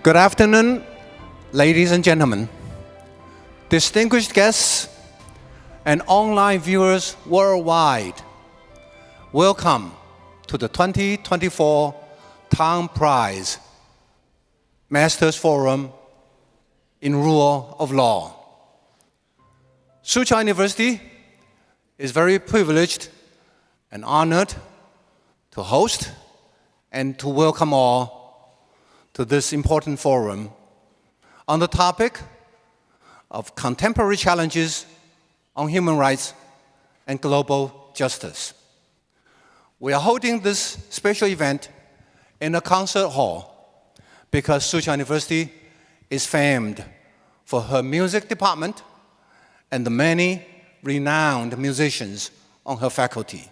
Good afternoon, ladies and gentlemen, distinguished guests, and online viewers worldwide. Welcome to the 2024 Town Prize Masters Forum in Rule of Law. Soochow University is very privileged and honored to host and to welcome all to this important forum on the topic of contemporary challenges on human rights and global justice. We are holding this special event in a concert hall because Soochow University is famed for her music department and the many renowned musicians on her faculty.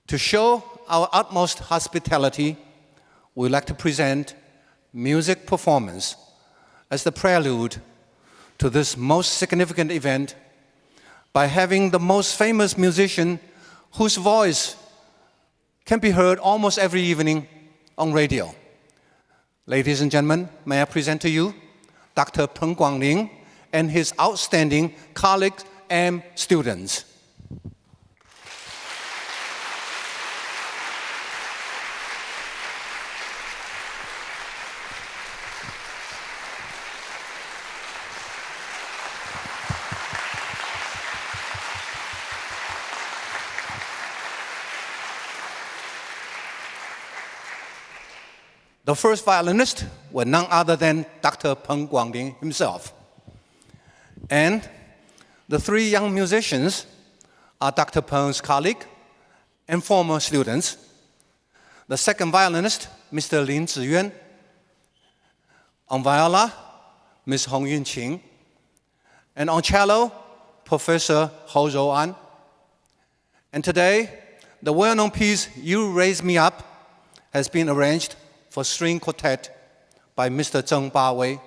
To show our utmost hospitality, we'd like to present music performance as the prelude to this most significant event by having the most famous musician whose voice can be heard almost every evening on radio. Ladies and gentlemen, may I present to you Dr. Peng Guangling and his outstanding colleagues and students. The first violinist was none other than Dr. Peng Guangling himself. And the three young musicians are Dr. Peng's colleague and former students. The second violinist, Mr. Lin Ziyuan. On viola, Ms. Hong Yunqing. And on cello, Professor Hou Rouan. And today, the well-known piece, You Raise Me Up, has been arranged for string quartet by Mr. Zheng Bawei.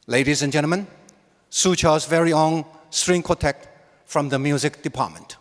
Ladies and gentlemen, Soochow's very own string quartet from the music department.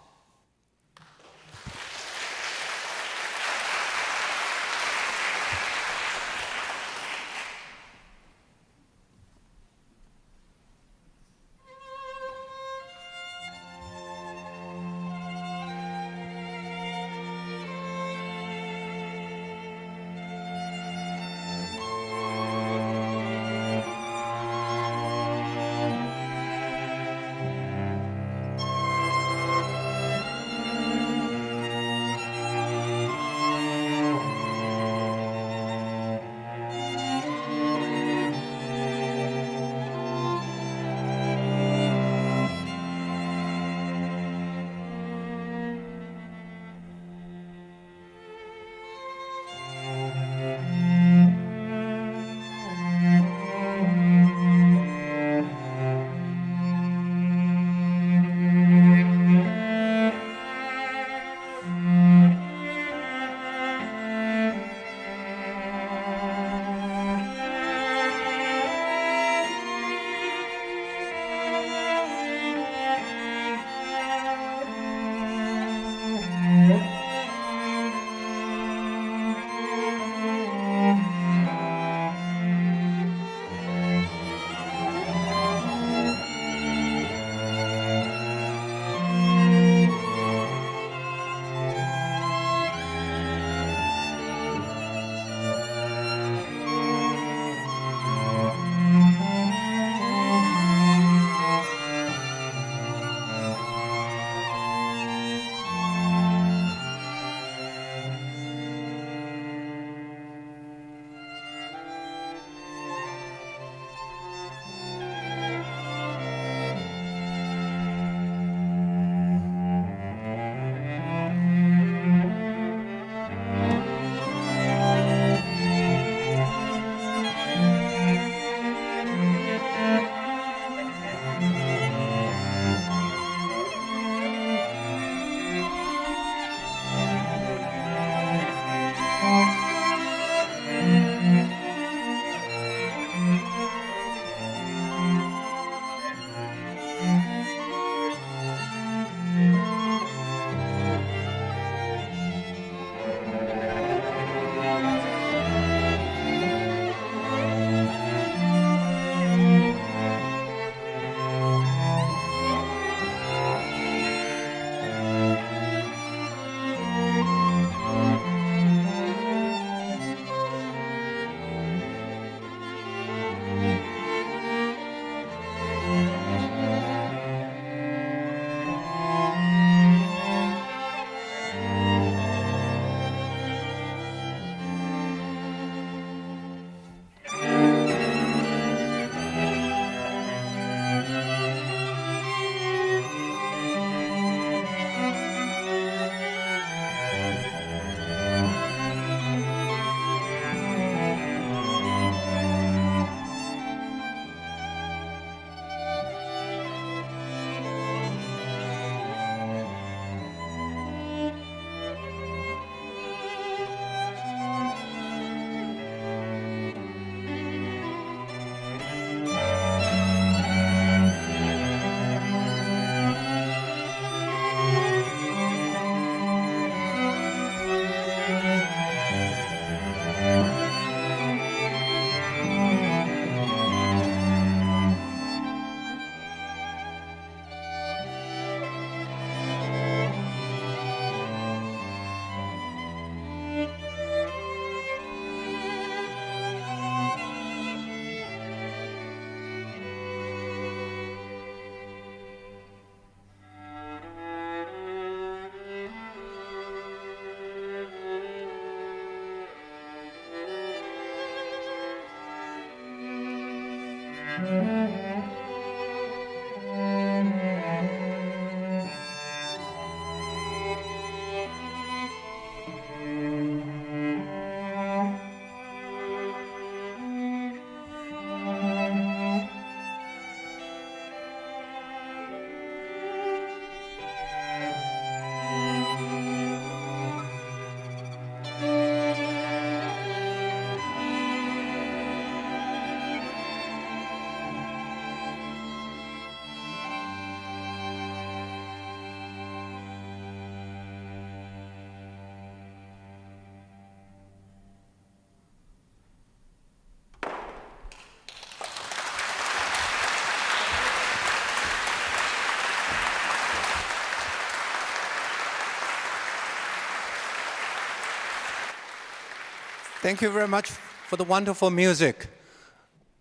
Thank you very much for the wonderful music.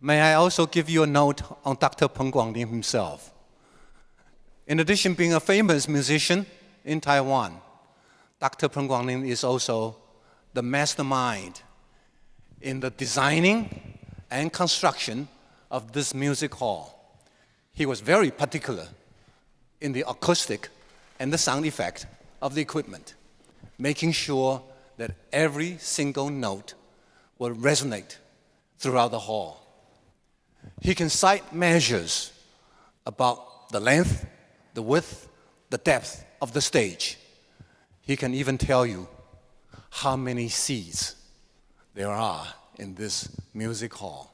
May I also give you a note on Dr. Peng Guangling himself. In addition to being a famous musician in Taiwan, Dr. Peng Guangling is also the mastermind in the designing and construction of this music hall. He was very particular in the acoustic and the sound effect of the equipment, making sure that every single note will resonate throughout the hall. He can cite measures about the length, the width, the depth of the stage. He can even tell you how many seats there are in this music hall.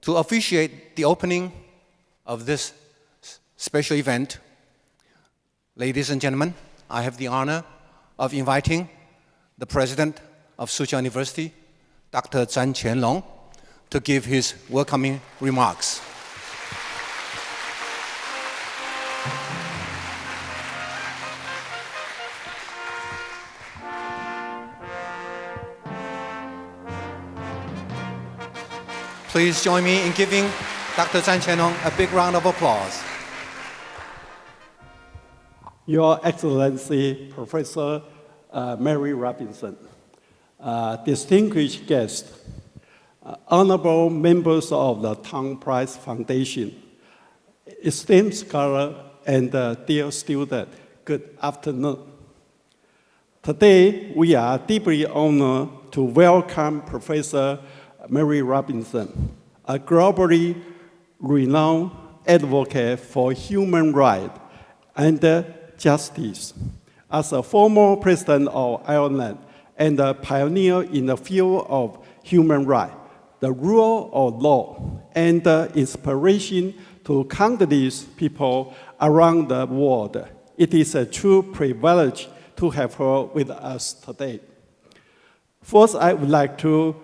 To officiate the opening of this special event, ladies and gentlemen, I have the honor of inviting the president of Soochow University, Dr. Zhan Qianlong, to give his welcoming remarks. Please join me in giving Dr. Zhan Qianlong a big round of applause. Your Excellency, Professor Mary Robinson, distinguished guests, honorable members of the Tang Prize Foundation, esteemed scholar, and dear student, good afternoon. Today, we are deeply honored to welcome Professor Mary Robinson, a globally renowned advocate for human rights and justice. As a former president of Ireland and a pioneer in the field of human rights, the rule of law, and inspiration to countless people around the world, it is a true privilege to have her with us today. First, I would like to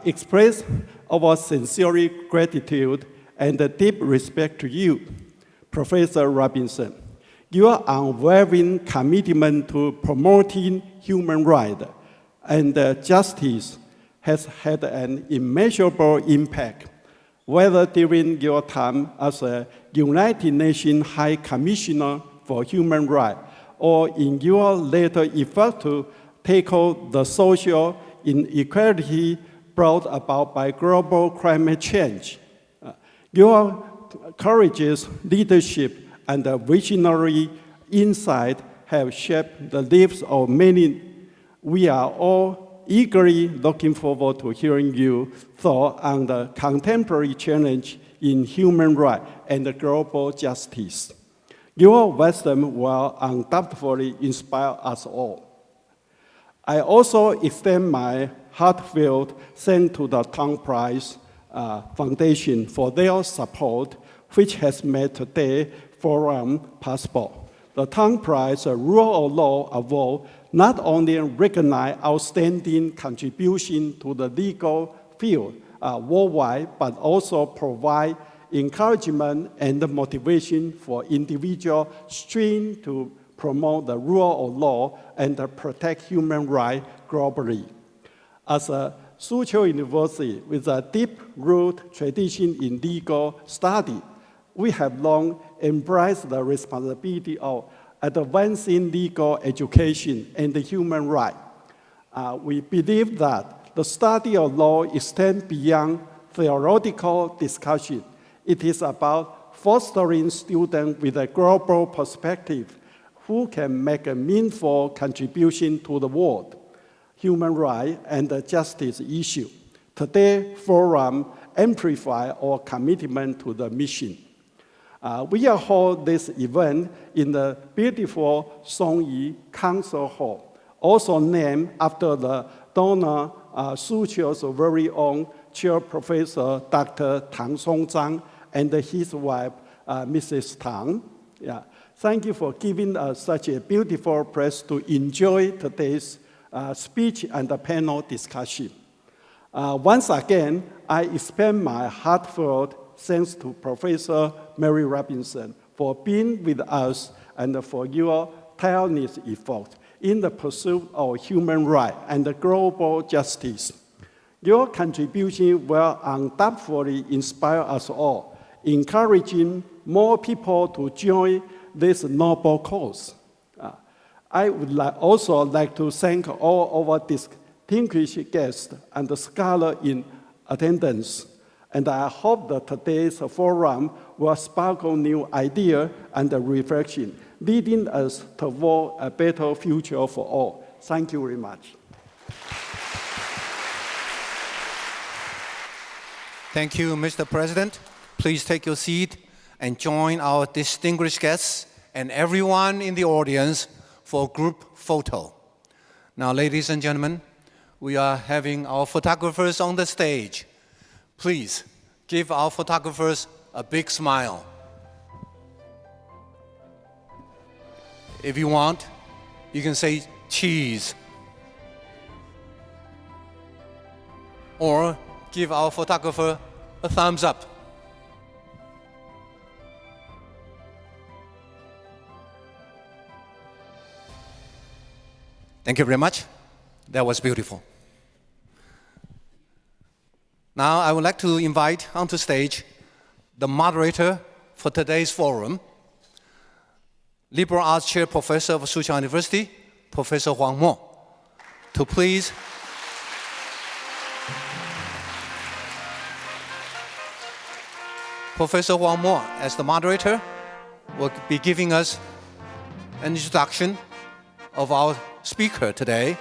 express our sincere gratitude and deep respect to you, Professor Robinson. Your unwavering commitment to promoting human rights and justice has had an immeasurable impact, whether during your time as a United Nations High Commissioner for Human Rights or in your later effort to tackle the social inequality brought about by global climate change. Your courageous leadership and visionary insight have shaped the lives of many. We are all eagerly looking forward to hearing your thoughts on the contemporary challenge in human rights and global justice. Your wisdom will undoubtedly inspire us all. I also extend my heartfelt thanks to the Tang Prize Foundation for their support, which has made today's forum possible. The Tang Prize Rule of Law Award not only recognizes outstanding contribution to the legal field worldwide, but also provides encouragement and motivation for individuals striving to promote the rule of law and protect human rights globally. As a Soochow University with a deep-rooted tradition in legal study, we have long embraced the responsibility of advancing legal education and the human rights. We believe that the study of law extends beyond theoretical discussion. It is about fostering students with a global perspective who can make a meaningful contribution to the world, human rights, and the justice issue. Today's forum amplifies our commitment to the mission. We will hold this event in the beautiful Songyi Council Hall, also named after the donor Suzhou's very own Chair Professor Dr. Tang Songzhang and his wife, Mrs. Tang. Yeah. Thank you for giving us such a beautiful place to enjoy today's speech and the panel discussion. Once again, I extend my heartfelt thanks to Professor Mary Robinson for being with us and for your tireless effort in the pursuit of human rights and global justice. Your contribution will undoubtedly inspire us all, encouraging more people to join this noble cause. I would also like to thank all our distinguished guests and scholars in attendance. And I hope that today's forum will sparkle new ideas and reflection, leading us toward a better future for all. Thank you very much. Thank you, Mr. President. Please take your seat and join our distinguished guests and everyone in the audience for a group photo. Now, ladies and gentlemen, we are having our photographers on the stage. Please give our photographers a big smile. If you want, you can say cheese. Or give our photographer a thumbs up. Thank you very much. That was beautiful. Now I would like to invite onto stage the moderator for today's forum, Liberal Arts Chair Professor of Soochow University, Professor Huang Mo, to please Professor Huang Mo, as the moderator, will be giving us an introduction of our speaker today,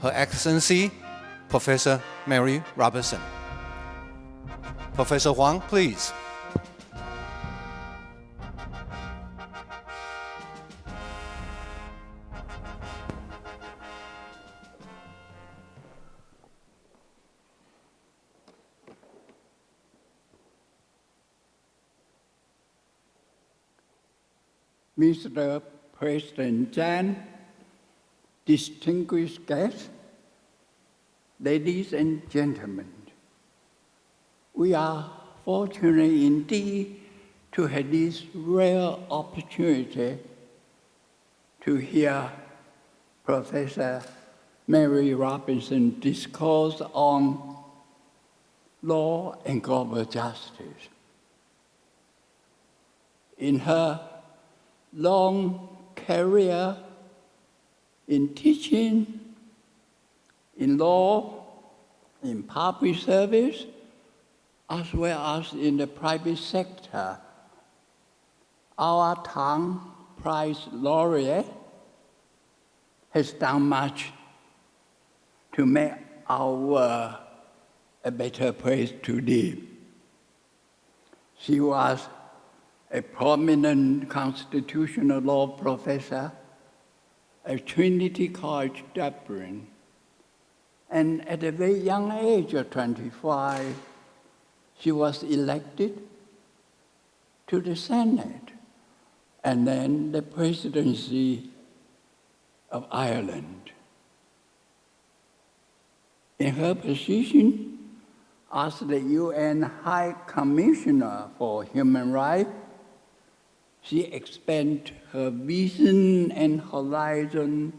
Her Excellency, Professor Mary Robinson. Professor Huang, please. Mr. President Chan, distinguished guests, ladies and gentlemen, we are fortunate indeed to have this rare opportunity to hear Professor Mary Robinson discourse on law and global justice. In her long career in teaching, in law, in public service, as well as in the private sector, our Tang Prize laureate has done much to make our world a better place to live. She was a prominent constitutional law professor at Trinity College, Dublin. And at a very young age of 25, she was elected to the Senate and then the presidency of Ireland. In her position as the UN High Commissioner for Human Rights, she expanded her vision and horizon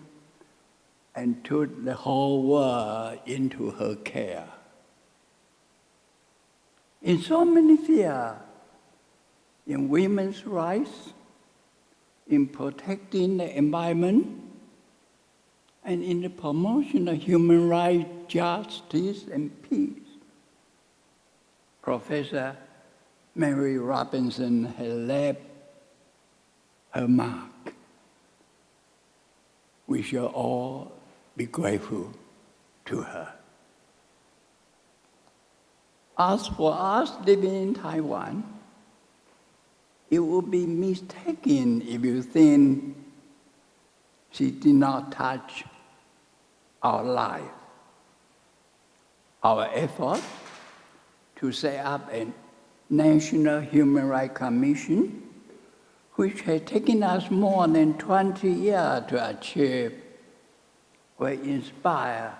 and took the whole world into her care. In so many fields, in women's rights, in protecting the environment, and in the promotion of human rights, justice, and peace. Professor Mary Robinson has left her mark. We shall all be grateful to her. As for us living in Taiwan, it would be mistaken if you think she did not touch our life. Our effort to set up a National Human Rights Commission, which has taken us more than 20 years to achieve, were inspired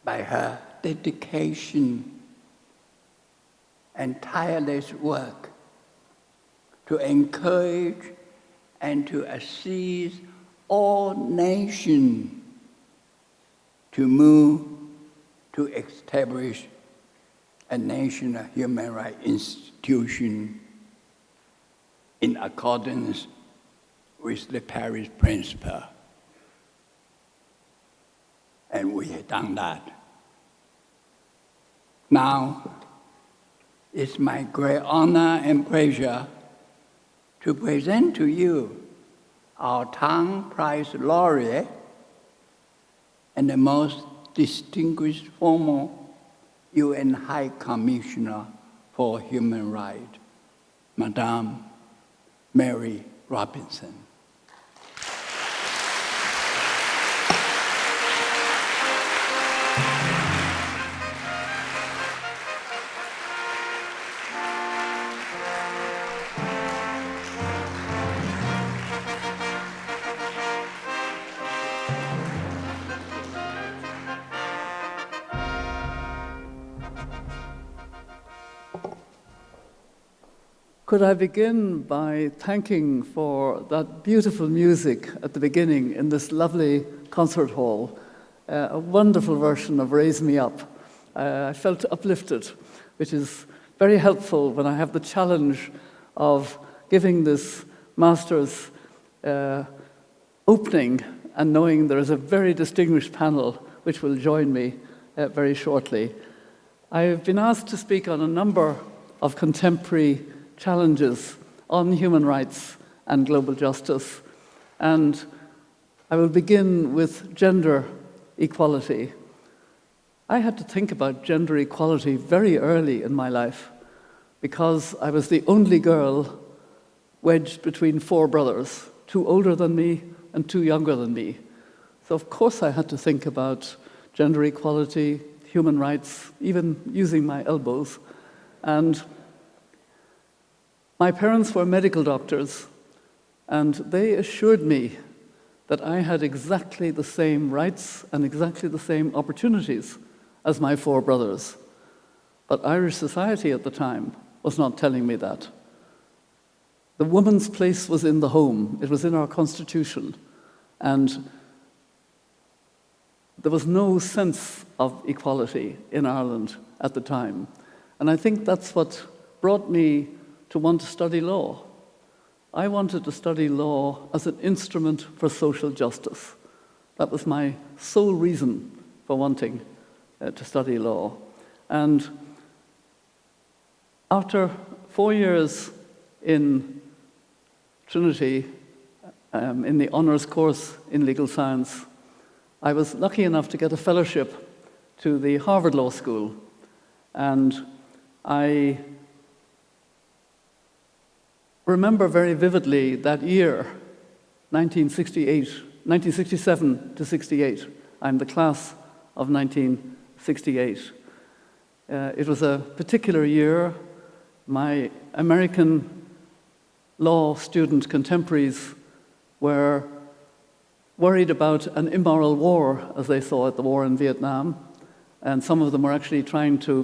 by her dedication and tireless work to encourage and to assist all nations to move to establish a national human rights institution in accordance with the Paris Principle. And we have done that. Now, it's my great honor and pleasure to present to you our Tang Prize laureate and the most distinguished former UN High Commissioner for Human Rights, Madame Mary Robinson. Could I begin by thanking for that beautiful music at the beginning in this lovely concert hall, a wonderful version of Raise Me Up. I felt uplifted, which is very helpful when I have the challenge of giving this master's opening and knowing there is a very distinguished panel which will join me very shortly. I have been asked to speak on a number of contemporary challenges on human rights and global justice. And I will begin with gender equality. I had to think about gender equality very early in my life because I was the only girl wedged between 4 brothers, 2 older than me and 2 younger than me. So of course I had to think about gender equality, human rights, even using my elbows. And my parents were medical doctors, and they assured me that I had exactly the same rights and exactly the same opportunities as my 4 brothers. But Irish society at the time was not telling me that. The woman's place was in the home. It was in our constitution. And there was no sense of equality in Ireland at the time. And I think that's what brought me to want to study law. I wanted to study law as an instrument for social justice. That was my sole reason for wanting to study law. And after 4 years in Trinity, in the honours course in legal science, I was lucky enough to get a fellowship to the Harvard Law School. And I remember very vividly that year, 1967 to 68. I'm the class of 1968. It was a particular year. My American law student contemporaries were worried about an immoral war, as they saw it, the war in Vietnam. And some of them were actually trying to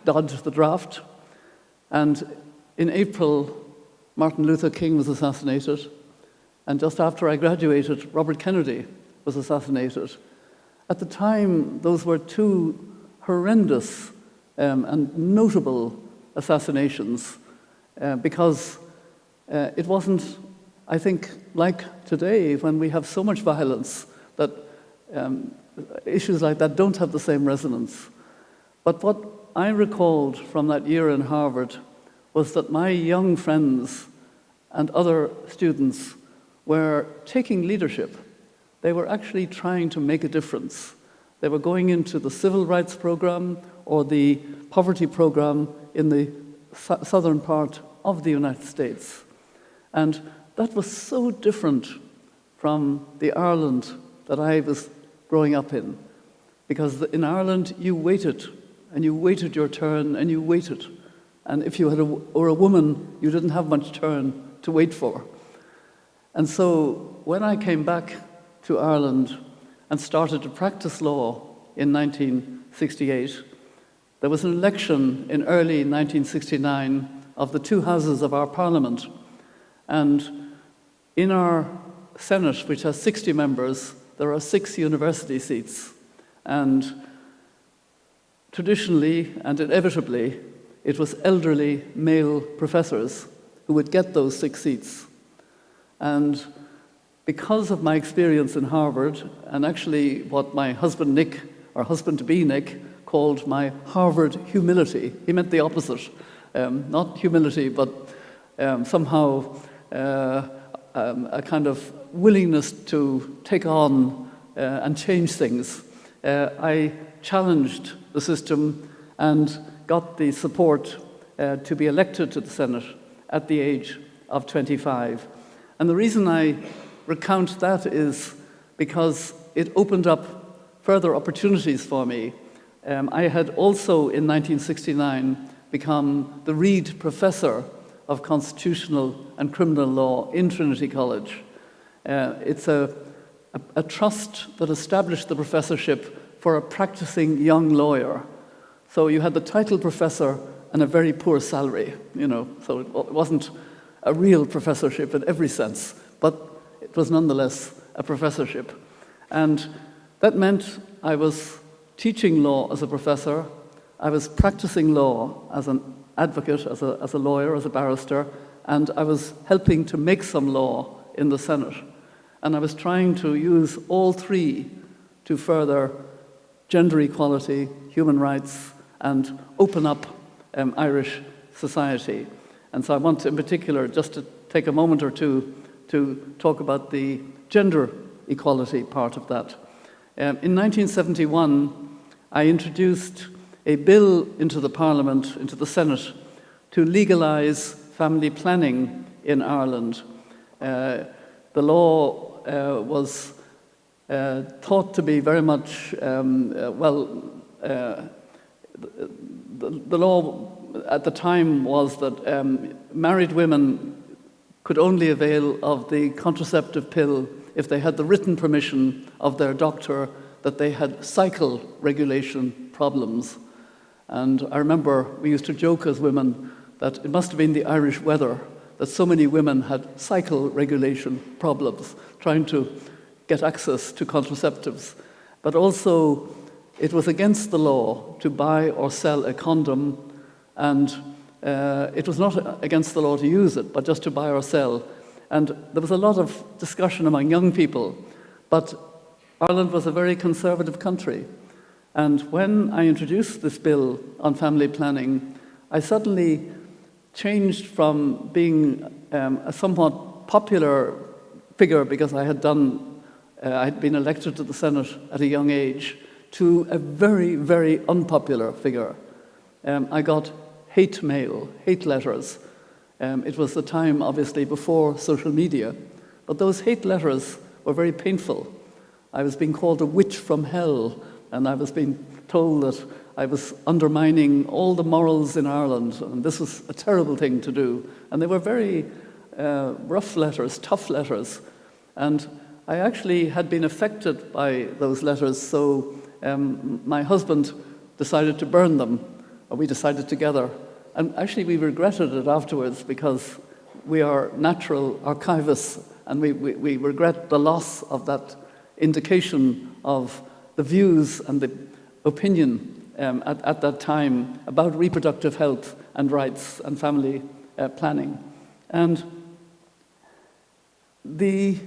dodge the draft. And in April, Martin Luther King was assassinated, and just after I graduated, Robert Kennedy was assassinated. At the time, those were 2 horrendous and notable assassinations, because it wasn't, I think, like today when we have so much violence that issues like that don't have the same resonance. But what I recalled from that year in Harvard was that my young friends and other students were taking leadership. They were actually trying to make a difference. They were going into the civil rights program or the poverty program in the southern part of the United States. And that was so different from the Ireland that I was growing up in. Because in Ireland, you waited, and you waited your turn, and you waited. And if you were a woman, you didn't have much turn to wait for. And so when I came back to Ireland and started to practice law in 1968, there was an election in early 1969 of the two houses of our parliament. And in our Senate, which has 60 members, there are 6 university seats. And traditionally and inevitably, it was elderly male professors who would get those 6 seats. And because of my experience in Harvard, and actually what my husband Nick, or husband-to-be Nick, called my Harvard humility. He meant the opposite. Not humility, but somehow a kind of willingness to take on and change things. I challenged the system and got the support to be elected to the Senate at the age of 25. And the reason I recount that is because it opened up further opportunities for me. I had also, in 1969, become the Reed Professor of Constitutional and Criminal Law in Trinity College. It's a trust that established the professorship for a practicing young lawyer. So you had the title professor and a very poor salary, so it wasn't a real professorship in every sense, but it was nonetheless a professorship. And that meant I was teaching law as a professor, I was practicing law as an advocate, as a lawyer, as a barrister, and I was helping to make some law in the Senate. And I was trying to use all three to further gender equality, human rights, and open up Irish society. And so I want, in particular, just to take a moment or two to talk about the gender equality part of that. In 1971, I introduced a bill into the Parliament, into the Senate, to legalise family planning in Ireland. The law was thought to be very much, the law at the time was that married women could only avail of the contraceptive pill if they had the written permission of their doctor that they had cycle regulation problems. And I remember we used to joke as women that it must have been the Irish weather that so many women had cycle regulation problems, trying to get access to contraceptives. But also, it was against the law to buy or sell a condom, and it was not against the law to use it, but just to buy or sell. And there was a lot of discussion among young people, but Ireland was a very conservative country. And when I introduced this bill on family planning, I suddenly changed from being a somewhat popular figure because I had been elected to the Senate at a young age, to a very, very unpopular figure. I got hate mail, hate letters. It was the time, obviously, before social media, but those hate letters were very painful. I was being called a witch from hell, and I was being told that I was undermining all the morals in Ireland, and this was a terrible thing to do. And they were very rough letters, tough letters. And I actually had been affected by those letters, so my husband decided to burn them, or we decided together. And actually we regretted it afterwards because we are natural archivists, and we regret the loss of that indication of the views and the opinion at that time about reproductive health and rights and family planning. And the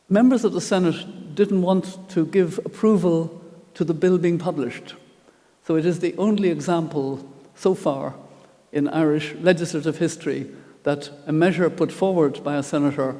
members of the Senate didn't want to give approval to the bill being published. So it is the only example so far in Irish legislative history that a measure put forward by a senator,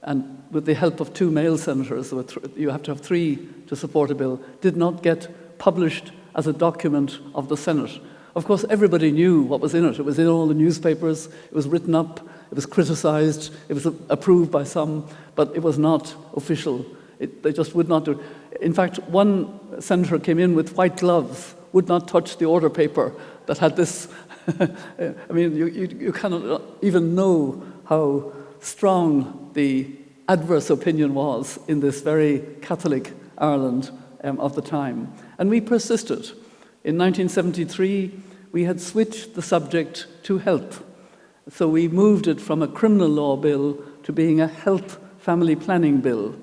and with the help of 2 male senators, so you have to have 3 to support a bill, did not get published as a document of the Senate. Of course, everybody knew what was in it. It was in all the newspapers, it was written up, it was criticized, it was approved by some, but it was not official. They just would not do it. In fact, one senator came in with white gloves, would not touch the order paper that had this. I mean, you cannot even know how strong the adverse opinion was in this very Catholic Ireland of the time. And we persisted. In 1973, we had switched the subject to health. So we moved it from a criminal law bill to being a health family planning bill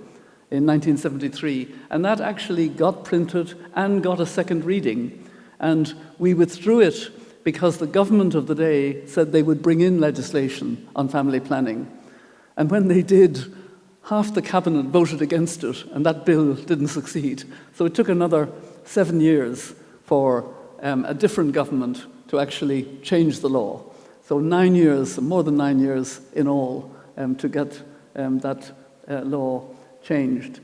in 1973. And that actually got printed and got a second reading. And we withdrew it because the government of the day said they would bring in legislation on family planning. And when they did, half the cabinet voted against it, and that bill didn't succeed. So it took another 7 years for a different government to actually change the law. So 9 years, more than 9 years in all, to get that law changed.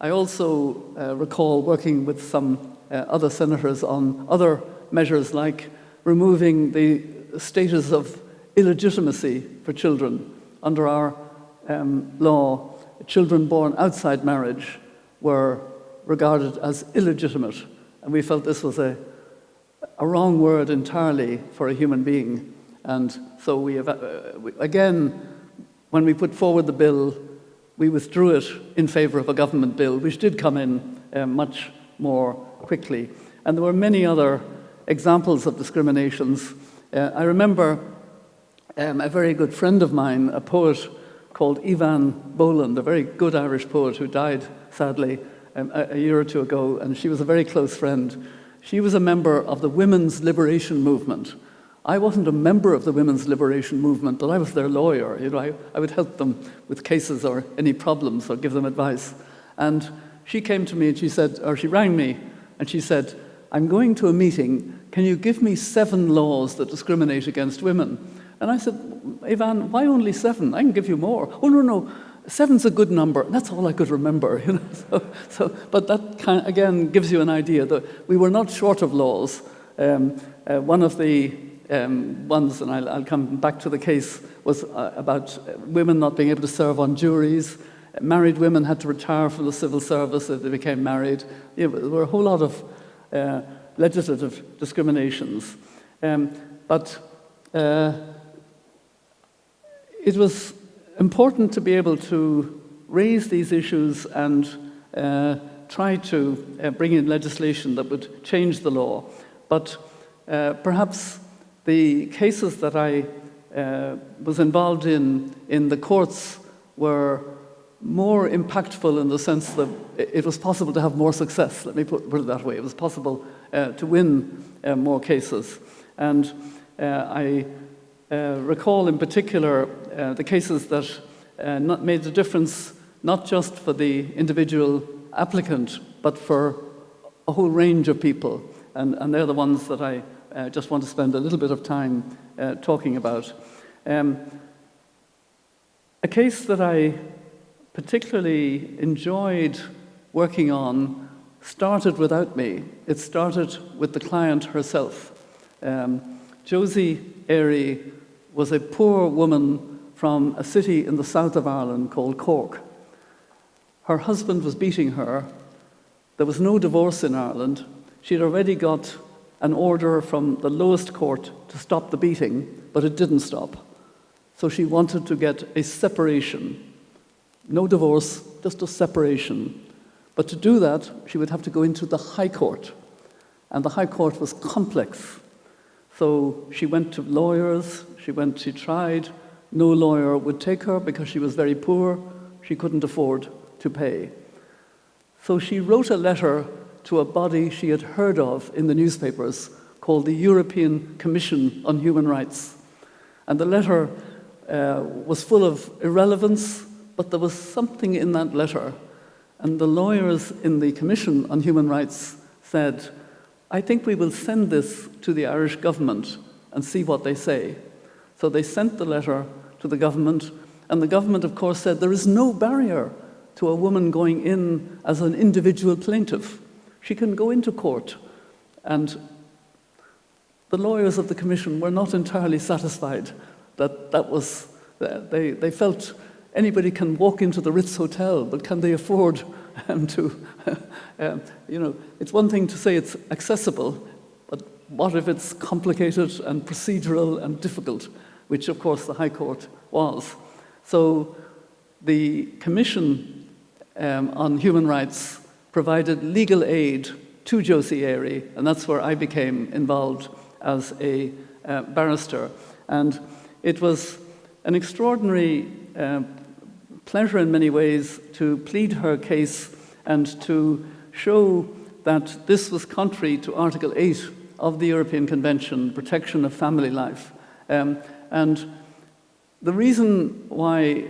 I also recall working with some other senators on other measures like removing the status of illegitimacy for children. Under our law, children born outside marriage were regarded as illegitimate, and we felt this was a wrong word entirely for a human being. And so we again, when we put forward the bill, we withdrew it in favor of a government bill, which did come in much more quickly. And there were many other examples of discriminations. I remember a very good friend of mine, a poet called Ivan Boland, a very good Irish poet who died, sadly, a year or two ago, and she was a very close friend. She was a member of the Women's Liberation Movement. I wasn't a member of the Women's Liberation Movement, but I was their lawyer. You know, I would help them with cases or any problems or give them advice. And she came to me and she said, or she rang me, and she said, "I'm going to a meeting. Can you give me 7 laws that discriminate against women?" And I said, "Ivan, why only 7? I can give you more." "Oh, no, 7's a good number." That's all I could remember, you know. But that again gives you an idea that we were not short of laws. One of the ones, and I'll come back to the case, was about women not being able to serve on juries. Married women had to retire from the civil service if they became married. You know, there were a whole lot of legislative discriminations. But it was important to be able to raise these issues and try to bring in legislation that would change the law. But perhaps the cases that I was involved in the courts were more impactful in the sense that it was possible to have more success. Let me put it that way. It was possible to win more cases. And I recall in particular the cases that made a difference not just for the individual applicant, but for a whole range of people. And they're the ones that I just want to spend a little bit of time talking about. A case that I particularly enjoyed working on started without me. It started with the client herself. Josie Airy was a poor woman from a city in the south of Ireland called Cork. Her husband was beating her. There was no divorce in Ireland. She'd already got an order from the lowest court to stop the beating, but it didn't stop. So she wanted to get a separation. No divorce, just a separation. But to do that, she would have to go into the High Court. And the High Court was complex. So she went to lawyers, she tried. No lawyer would take her because she was very poor. She couldn't afford to pay. So she wrote a letter to a body she had heard of in the newspapers called the European Commission on Human Rights. And the letter was full of irrelevance, but there was something in that letter. And the lawyers in the Commission on Human Rights said, I think we will send this to the Irish government and see what they say. So they sent the letter to the government, and the government, of course, said there is no barrier to a woman going in as an individual plaintiff. She can go into court. And the lawyers of the Commission were not entirely satisfied that was, they felt anybody can walk into the Ritz Hotel, but can they afford to, it's one thing to say it's accessible, but what if it's complicated and procedural and difficult, which of course the High Court was. So the Commission on Human Rights provided legal aid to Josie Airy, and that's where I became involved as a barrister. And it was an extraordinary pleasure in many ways to plead her case and to show that this was contrary to Article 8 of the European Convention, protection of family life. And the reason why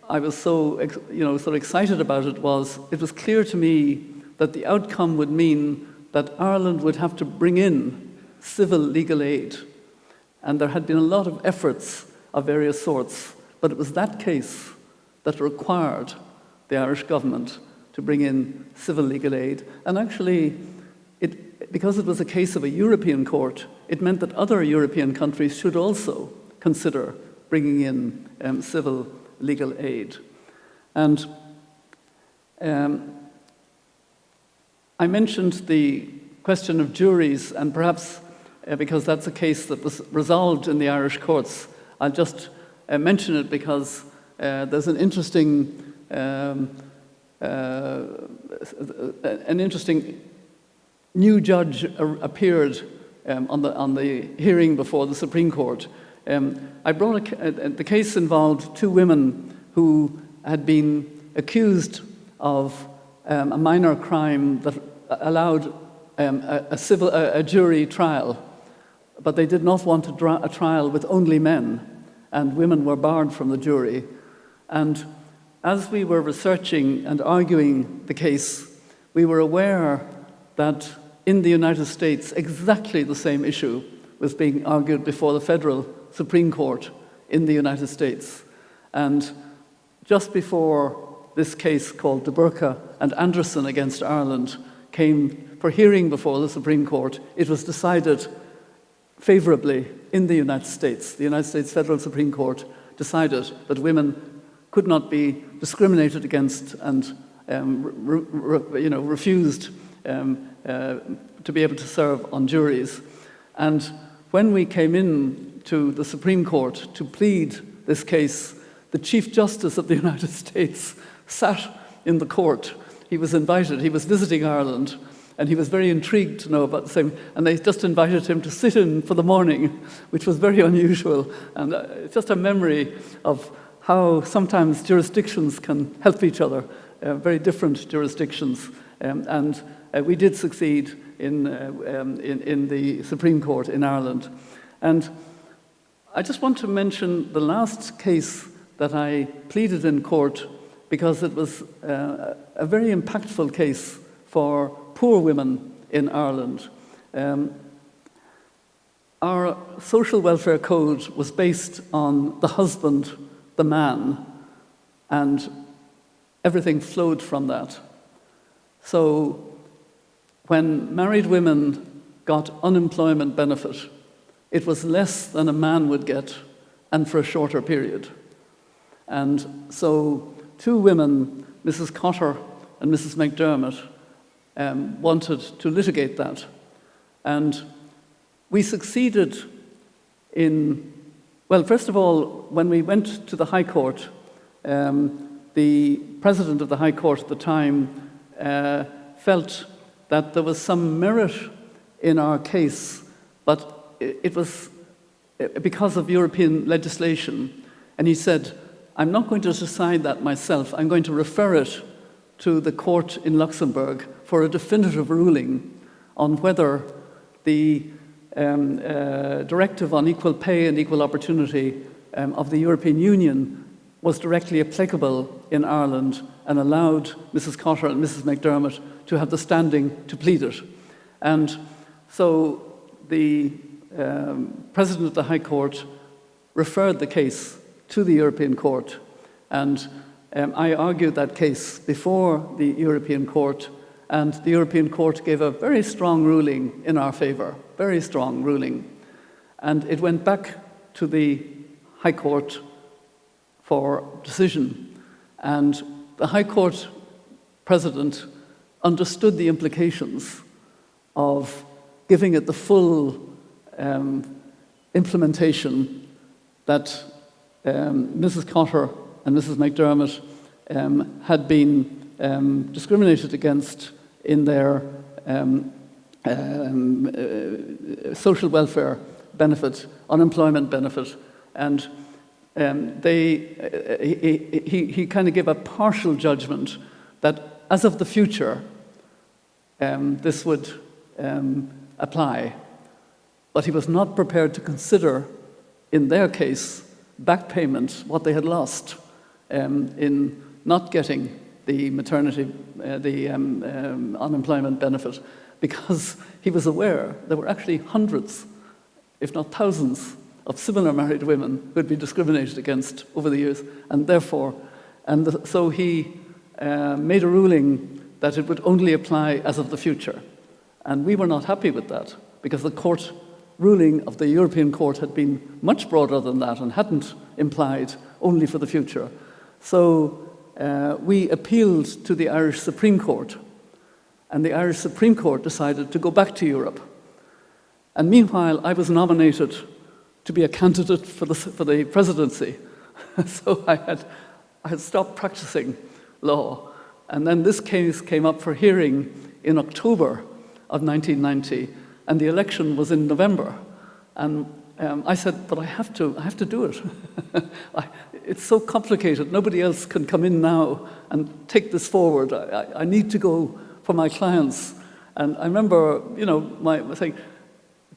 I was so excited about it was clear to me that the outcome would mean that Ireland would have to bring in civil legal aid. And there had been a lot of efforts of various sorts, but it was that case that required the Irish government to bring in civil legal aid. And actually, because it was a case of a European court, it meant that other European countries should also consider bringing in civil legal aid. And I mentioned the question of juries, and perhaps because that's a case that was resolved in the Irish courts, I'll just mention it because there's an interesting new judge appeared on the hearing before the Supreme Court. I brought the case involved two women who had been accused of a minor crime that allowed a jury trial, but they did not want a trial with only men, and women were barred from the jury. And as we were researching and arguing the case, we were aware that in the United States, exactly the same issue was being argued before the federal Supreme Court in the United States. And just before this case called De Burca and Anderson against Ireland came for hearing before the Supreme Court, it was decided favorably in the United States. The United States Federal Supreme Court decided that women could not be discriminated against and refused to be able to serve on juries. And when we came in to the Supreme Court to plead this case, the Chief Justice of the United States sat in the court. He was invited, he was visiting Ireland, and he was very intrigued to know about the same, and they just invited him to sit in for the morning, which was very unusual. And it's just a memory of how sometimes jurisdictions can help each other, very different jurisdictions. And we did succeed in the Supreme Court in Ireland. And I just want to mention the last case that I pleaded in court because it was a very impactful case for poor women in Ireland. Our social welfare code was based on the husband, the man, and everything flowed from that. So when married women got unemployment benefit, it was less than a man would get, and for a shorter period. And so two women, Mrs. Cotter and Mrs. McDermott, wanted to litigate that. And we succeeded in, well, first of all, when we went to the High Court, the president of the High Court at the time felt that there was some merit in our case, but it was because of European legislation. And he said, I'm not going to decide that myself. I'm going to refer it to the court in Luxembourg for a definitive ruling on whether the directive on equal pay and equal opportunity of the European Union was directly applicable in Ireland and allowed Mrs. Cotter and Mrs. McDermott to have the standing to plead it. And so the President of the High Court referred the case to the European Court, and I argued that case before the European Court, and the European Court gave a very strong ruling in our favour, very strong ruling. And it went back to the High Court for decision. And the High Court President understood the implications of giving it the full implementation that Mrs. Cotter and Mrs. McDermott had been discriminated against in their social welfare benefit, unemployment benefit, and he kind of gave a partial judgment that as of the future, this would apply. But he was not prepared to consider, in their case, back payment, what they had lost in not getting the maternity, the unemployment benefit, because he was aware there were actually hundreds, if not thousands, of similar married women who had been discriminated against over the years, and therefore, so he made a ruling that it would only apply as of the future. And we were not happy with that, because the court ruling of the European Court had been much broader than that and hadn't implied only for the future. So we appealed to the Irish Supreme Court, and the Irish Supreme Court decided to go back to Europe. And meanwhile, I was nominated to be a candidate for the presidency. So I had stopped practicing law. And then this case came up for hearing in October of 1990, and the election was in November. And I said, but I have to do it. It's so complicated. Nobody else can come in now and take this forward. I need to go for my clients. And I remember, saying,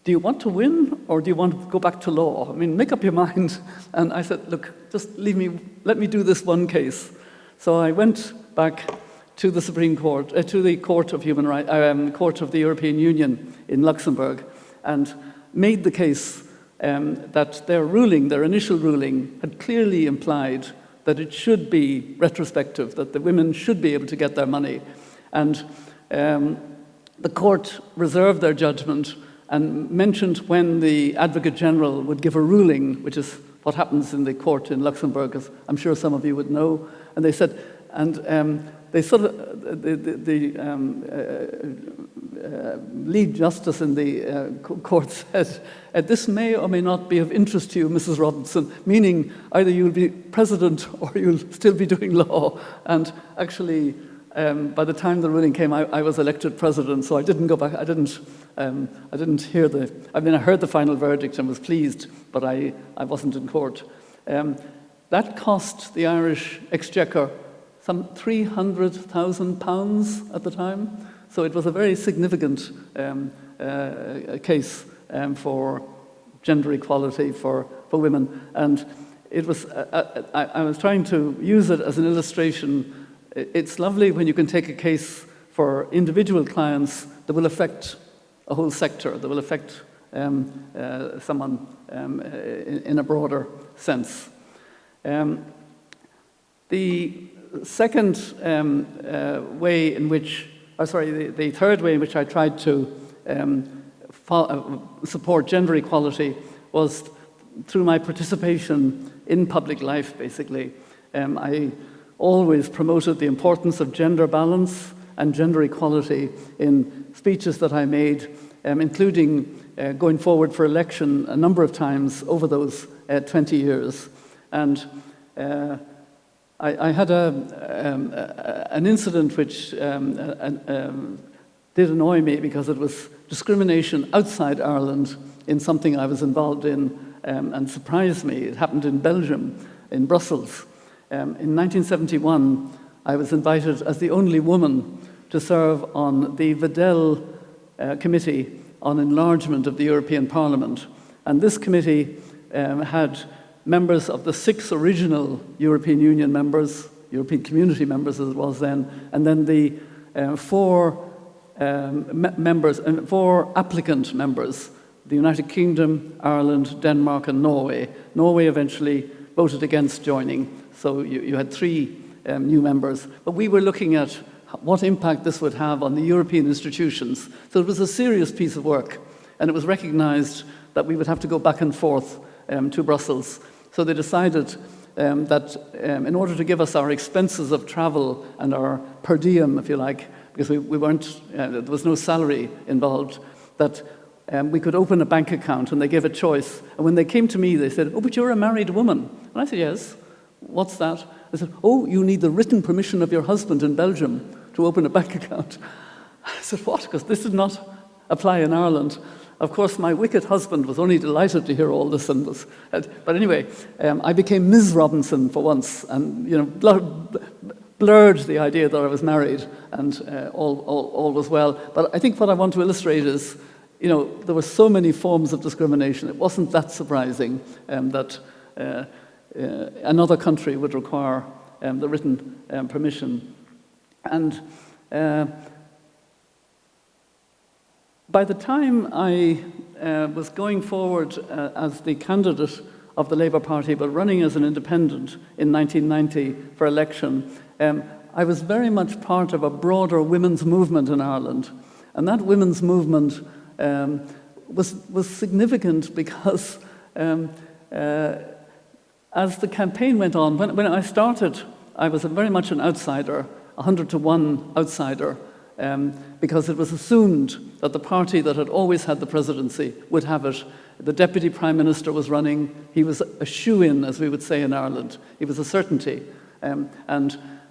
do you want to win or do you want to go back to law? I mean, make up your mind. And I said, look, just let me do this one case. So I went back to the Supreme Court, to the Court of Human Rights, Court of the European Union in Luxembourg, and made the case that their initial ruling, had clearly implied that it should be retrospective, that the women should be able to get their money. And the court reserved their judgment and mentioned when the Advocate General would give a ruling, which is what happens in the court in Luxembourg, as I'm sure some of you would know. And they said, they sort of, the lead justice in the court said, this may or may not be of interest to you, Mrs. Robinson, meaning either you'll be president or you'll still be doing law. And actually, by the time the ruling came, I was elected president, so I didn't go back. I didn't hear I heard the final verdict and was pleased, but I wasn't in court. That cost the Irish Exchequer some £300,000 at the time. So it was a very significant case for gender equality for women. And it was, I was trying to use it as an illustration. It's lovely when you can take a case for individual clients that will affect a whole sector, that will affect someone in a broader sense. The second way in which, the third way in which I tried to support gender equality was through my participation in public life, basically. I always promoted the importance of gender balance and gender equality in speeches that I made, including going forward for election a number of times over those 20 years. And I had an incident which did annoy me because it was discrimination outside Ireland in something I was involved in and surprised me. It happened in Belgium, in Brussels. In 1971, I was invited as the only woman to serve on the Vidal committee on enlargement of the European Parliament. And this committee had members of the 6 original European Union members, European Community members as it was then, and then the 4 members and 4 applicant members: the United Kingdom, Ireland, Denmark, and Norway. Norway eventually voted against joining, so you had 3 new members. But we were looking at what impact this would have on the European institutions. So it was a serious piece of work, and it was recognized that we would have to go back and forth to Brussels. So they decided that in order to give us our expenses of travel and our per diem, if you like, because we weren't, there was no salary involved, that we could open a bank account, and they gave a choice. And when they came to me, they said, "Oh, but you're a married woman." And I said, "Yes." "What's that?" They said, "Oh, you need the written permission of your husband in Belgium to open a bank account." I said, "What?" Because this did not apply in Ireland. Of course, my wicked husband was only delighted to hear all this, and was. But anyway, I became Ms. Robinson for once, and blurred the idea that I was married, and all was well. But I think what I want to illustrate is, there were so many forms of discrimination. It wasn't that surprising that another country would require the written permission. And by the time I was going forward as the candidate of the Labour Party, but running as an independent in 1990 for election, I was very much part of a broader women's movement in Ireland. And that women's movement was significant because as the campaign went on, when I started, I was very much an outsider, 100 to 1 outsider, because it was assumed that the party that had always had the presidency would have it. The Deputy Prime Minister was running. He was a shoo-in, as we would say in Ireland. He was a certainty.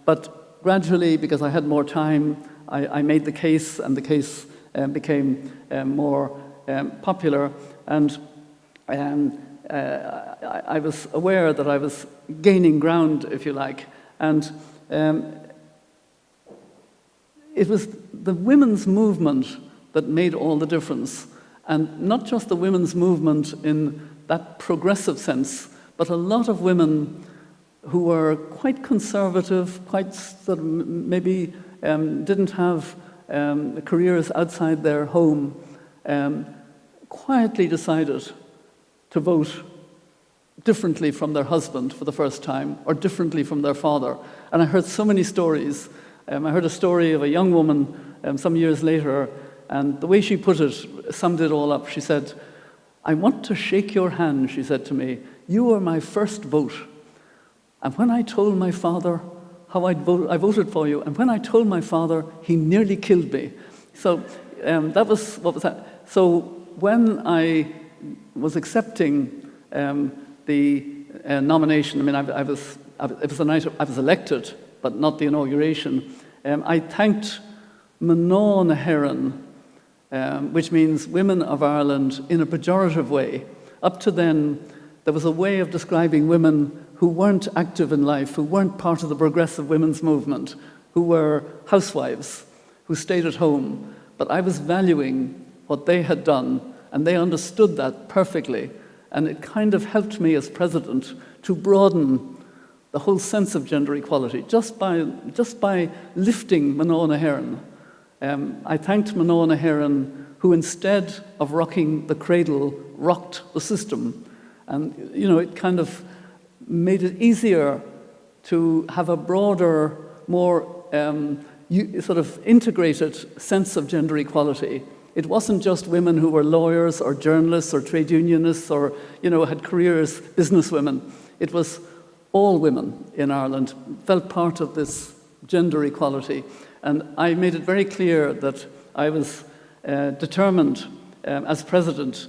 But gradually, because I had more time, I made the case, and the case became more popular. And I was aware that I was gaining ground, if you like. And it was the women's movement that made all the difference. And not just the women's movement in that progressive sense, but a lot of women who were quite conservative, quite sort of maybe didn't have careers outside their home, quietly decided to vote differently from their husband for the first time, or differently from their father. And I heard so many stories. I heard a story of a young woman some years later, and the way she put it summed it all up. She said, "I want to shake your hand," she said to me. "You were my first vote. And when I told my father how I voted for you, and when I told my father, he nearly killed me." So that was what was that. So when I was accepting the nomination, I mean, it was the night I was elected, but not the inauguration. I thanked Mná na hÉireann, which means women of Ireland, in a pejorative way. Up to then, there was a way of describing women who weren't active in life, who weren't part of the progressive women's movement, who were housewives, who stayed at home. But I was valuing what they had done, and they understood that perfectly. And it kind of helped me as president to broaden the whole sense of gender equality, just by lifting Mná na hÉireann. I thanked Mná na hÉireann, who instead of rocking the cradle, rocked the system. And, it kind of made it easier to have a broader, more sort of integrated sense of gender equality. It wasn't just women who were lawyers or journalists or trade unionists or, had careers, businesswomen. It was all women in Ireland felt part of this gender equality. And I made it very clear that I was determined as president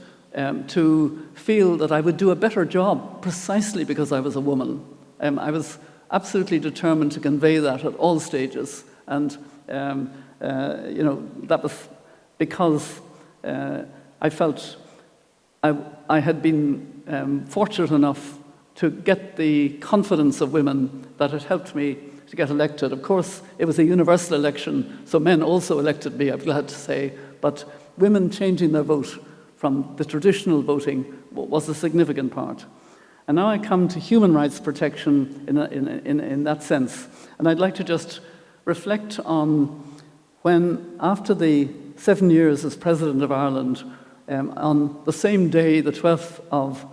to feel that I would do a better job precisely because I was a woman. I was absolutely determined to convey that at all stages. And, that was because I felt I had been fortunate enough to get the confidence of women that had helped me to get elected. Of course, it was a universal election, so men also elected me, I'm glad to say. But women changing their vote from the traditional voting was a significant part. And now I come to human rights protection in that sense. And I'd like to just reflect on when, after the 7 years as President of Ireland, on the same day, the 12th of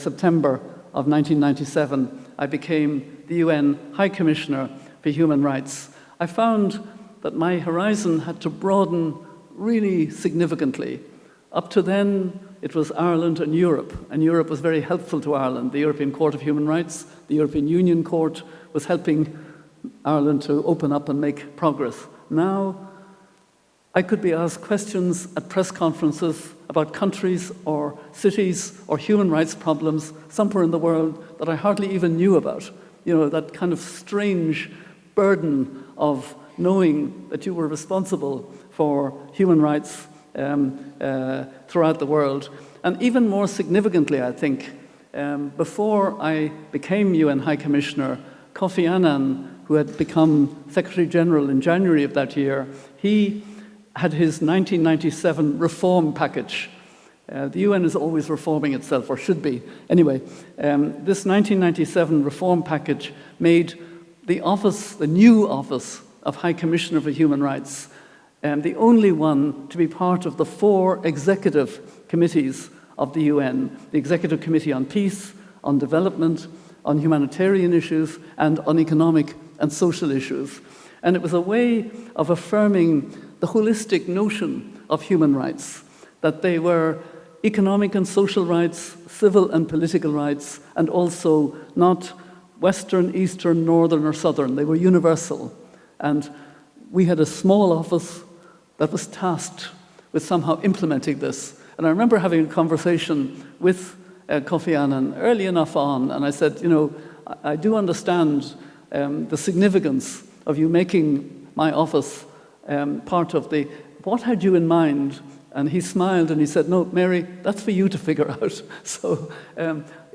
September of 1997, I became the UN High Commissioner for Human Rights. I found that my horizon had to broaden really significantly. Up to then, it was Ireland and Europe was very helpful to Ireland. The European Court of Human Rights, the European Union Court was helping Ireland to open up and make progress. Now, I could be asked questions at press conferences about countries or cities or human rights problems somewhere in the world that I hardly even knew about. You know, that kind of strange burden of knowing that you were responsible for human rights throughout the world. And even more significantly, I think, before I became UN High Commissioner, Kofi Annan, who had become Secretary General in January of that year, he had his 1997 reform package. The UN is always reforming itself, or should be. Anyway, this 1997 reform package made the office, the new office of High Commissioner for Human Rights, the only one to be part of the 4 executive committees of the UN, the Executive Committee on Peace, on Development, on Humanitarian issues, and on economic and social issues. And it was a way of affirming the holistic notion of human rights, that they were economic and social rights, civil and political rights, and also not Western, Eastern, Northern, or Southern. They were universal. And we had a small office that was tasked with somehow implementing this. And I remember having a conversation with Kofi Annan early enough on, and I said, you know, I do understand the significance of you making my office part of the, what had you in mind? And he smiled and he said, no, Mary, that's for you to figure out. So,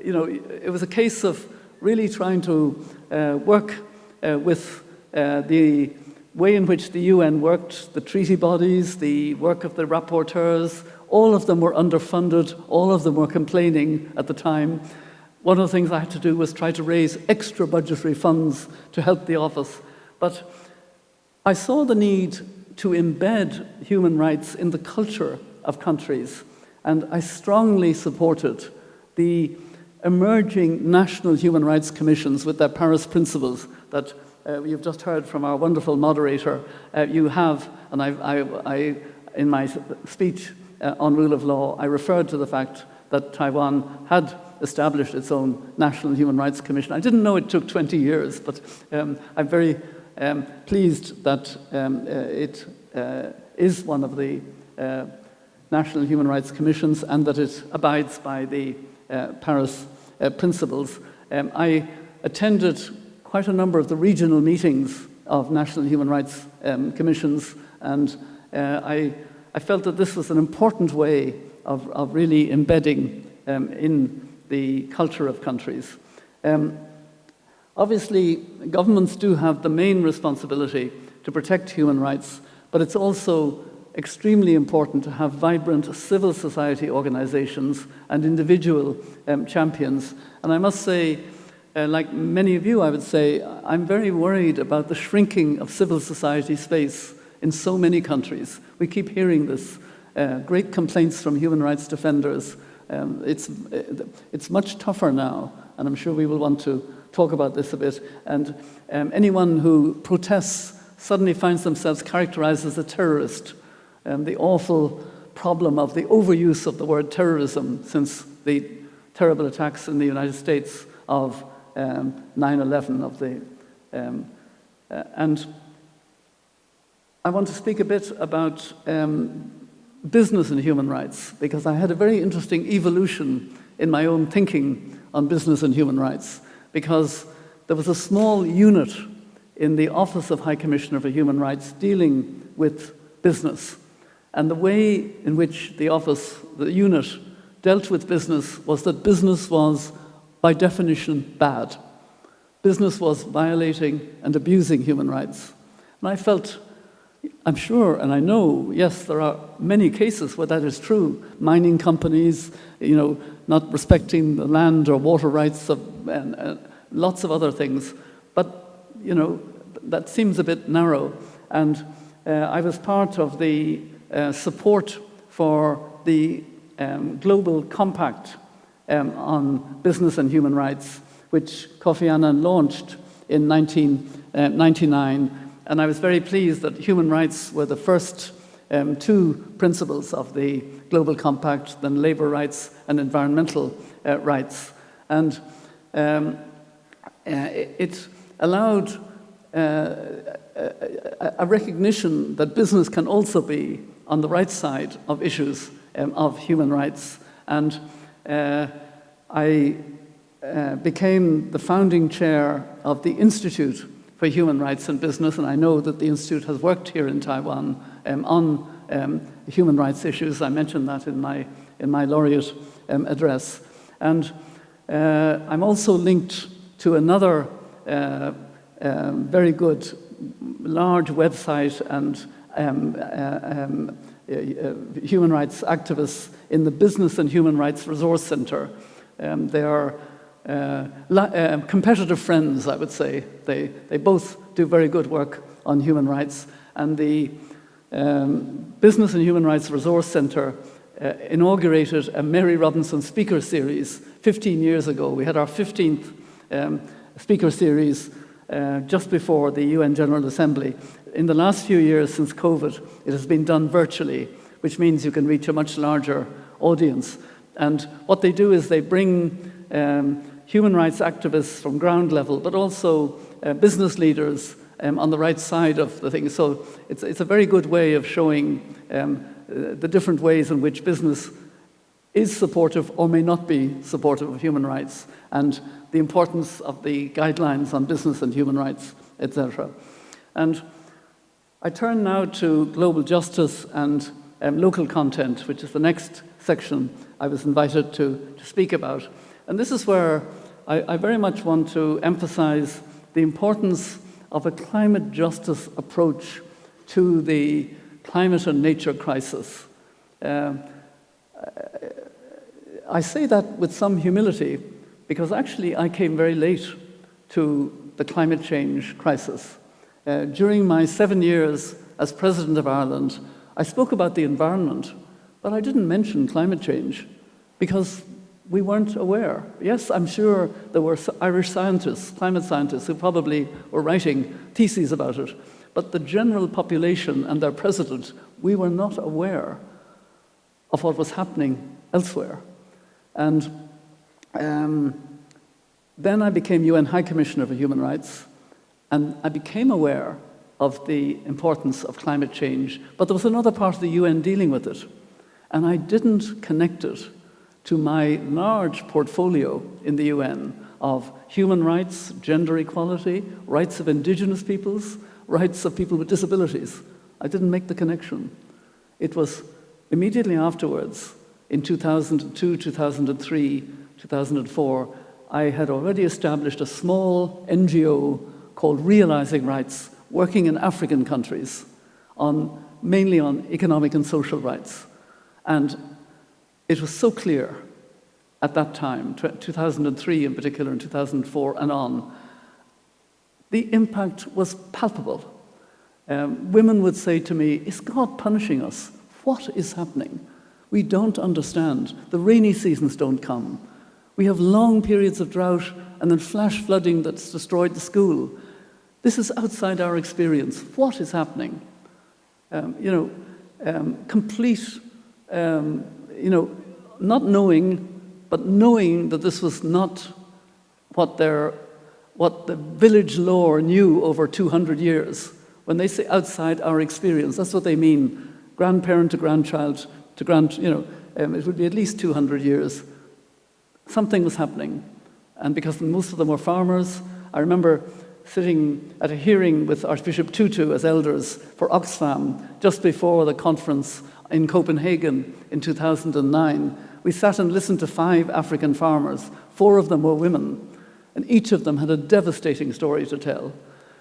you know, it was a case of really trying to work with the way in which the UN worked, the treaty bodies, the work of the rapporteurs. All of them were underfunded, all of them were complaining at the time. One of the things I had to do was try to raise extra budgetary funds to help the office. But I saw the need to embed human rights in the culture of countries, and I strongly supported the emerging national human rights commissions with their Paris principles that you've just heard from our wonderful moderator. You have, and I in my speech on rule of law, I referred to the fact that Taiwan had established its own National Human Rights Commission. I didn't know it took 20 years, but I'm very pleased that it is one of the National Human Rights Commissions and that it abides by the Paris principles. I attended quite a number of the regional meetings of National Human Rights Commissions, and I felt that this was an important way of really embedding in the culture of countries. Obviously, governments do have the main responsibility to protect human rights, but it's also extremely important to have vibrant civil society organizations and individual champions. And I must say, like many of you, I would say, I'm very worried about the shrinking of civil society space in so many countries. We keep hearing this, great complaints from human rights defenders. It's much tougher now, and I'm sure we will want to talk about this a bit. And anyone who protests suddenly finds themselves characterized as a terrorist. The awful problem of the overuse of the word terrorism since the terrible attacks in the United States of 9/11 of the and I want to speak a bit about business and human rights, because I had a very interesting evolution in my own thinking on business and human rights, because there was a small unit in the Office of High Commissioner for Human Rights dealing with business. And the way in which the office, the unit, dealt with business was that business was, by definition, bad. Business was violating and abusing human rights. And I felt, I'm sure, and I know, yes, there are many cases where that is true. Mining companies, not respecting the land or water rights and lots of other things. But, that seems a bit narrow. And I was part of the support for the Global Compact on Business and Human Rights, which Kofi Annan launched in 1999. And I was very pleased that human rights were the first two principles of the Global Compact, then labor rights and environmental rights. And it allowed a recognition that business can also be on the right side of issues of human rights. And I became the founding chair of the Institute for Human Rights and Business, and I know that the Institute has worked here in Taiwan on human rights issues. I mentioned that in my laureate address. And I'm also linked to another very good large website and human rights activists in the Business and Human Rights Resource Center. They are competitive friends, I would say. They both do very good work on human rights. And the Business and Human Rights Resource Center inaugurated a Mary Robinson speaker series 15 years ago. We had our 15th speaker series just before the UN General Assembly. In the last few years since COVID, it has been done virtually, which means you can reach a much larger audience. And what they do is they bring human rights activists from ground level, but also business leaders on the right side of the thing. So it's a very good way of showing the different ways in which business is supportive or may not be supportive of human rights, and the importance of the guidelines on business and human rights, etc. And I turn now to global justice and local content, which is the next section I was invited to speak about. And this is where I very much want to emphasize the importance of a climate justice approach to the climate and nature crisis. I say that with some humility because actually I came very late to the climate change crisis. During my 7 years as President of Ireland, I spoke about the environment, but I didn't mention climate change because we weren't aware. Yes, I'm sure there were Irish scientists, climate scientists, who probably were writing theses about it, but the general population and their president, we were not aware of what was happening elsewhere. And then I became UN High Commissioner for Human Rights, and I became aware of the importance of climate change, but there was another part of the UN dealing with it, and I didn't connect it to my large portfolio in the UN of human rights, gender equality, rights of indigenous peoples, rights of people with disabilities. I didn't make the connection. It was immediately afterwards, in 2002, 2003, 2004, I had already established a small NGO called Realizing Rights, working in African countries, mainly on economic and social rights. And it was so clear at that time, 2003 in particular, and 2004 and on, the impact was palpable. Women would say to me, "Is God punishing us? What is happening? We don't understand. The rainy seasons don't come. We have long periods of drought and then flash flooding that's destroyed the school. This is outside our experience. What is happening?" Complete, not knowing, but knowing that this was not what the village lore knew over 200 years. When they say outside our experience, that's what they mean. Grandparent to grandchild to it would be at least 200 years. Something was happening. And because most of them were farmers, I remember sitting at a hearing with Archbishop Tutu as elders for Oxfam just before the conference in Copenhagen in 2009. We sat and listened to 5 African farmers. 4 of them were women, and each of them had a devastating story to tell.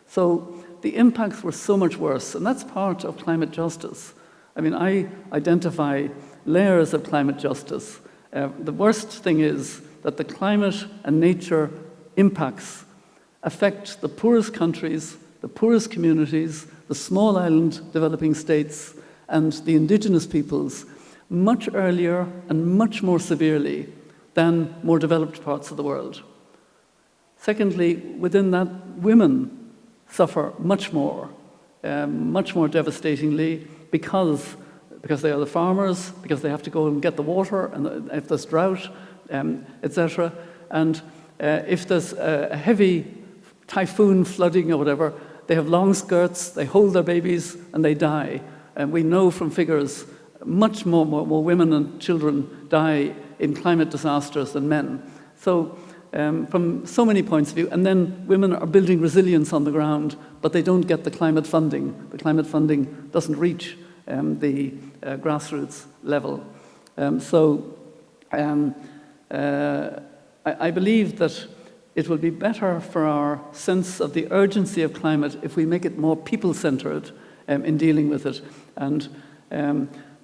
So the impacts were so much worse, and that's part of climate justice. I mean, I identify layers of climate justice. The worst thing is that the climate and nature impacts affect the poorest countries, the poorest communities, the small island developing states, and the indigenous peoples much earlier and much more severely than more developed parts of the world. Secondly, within that, women suffer much more devastatingly because they are the farmers, because they have to go and get the water, and if there's drought, etc. And if there's a heavy typhoon flooding or whatever, they have long skirts, they hold their babies, and they die. And we know from figures much more women and children die in climate disasters than men. So from so many points of view, and then women are building resilience on the ground, but they don't get the climate funding. The climate funding doesn't reach the grassroots level. I believe that it will be better for our sense of the urgency of climate if we make it more people-centered in dealing with it. And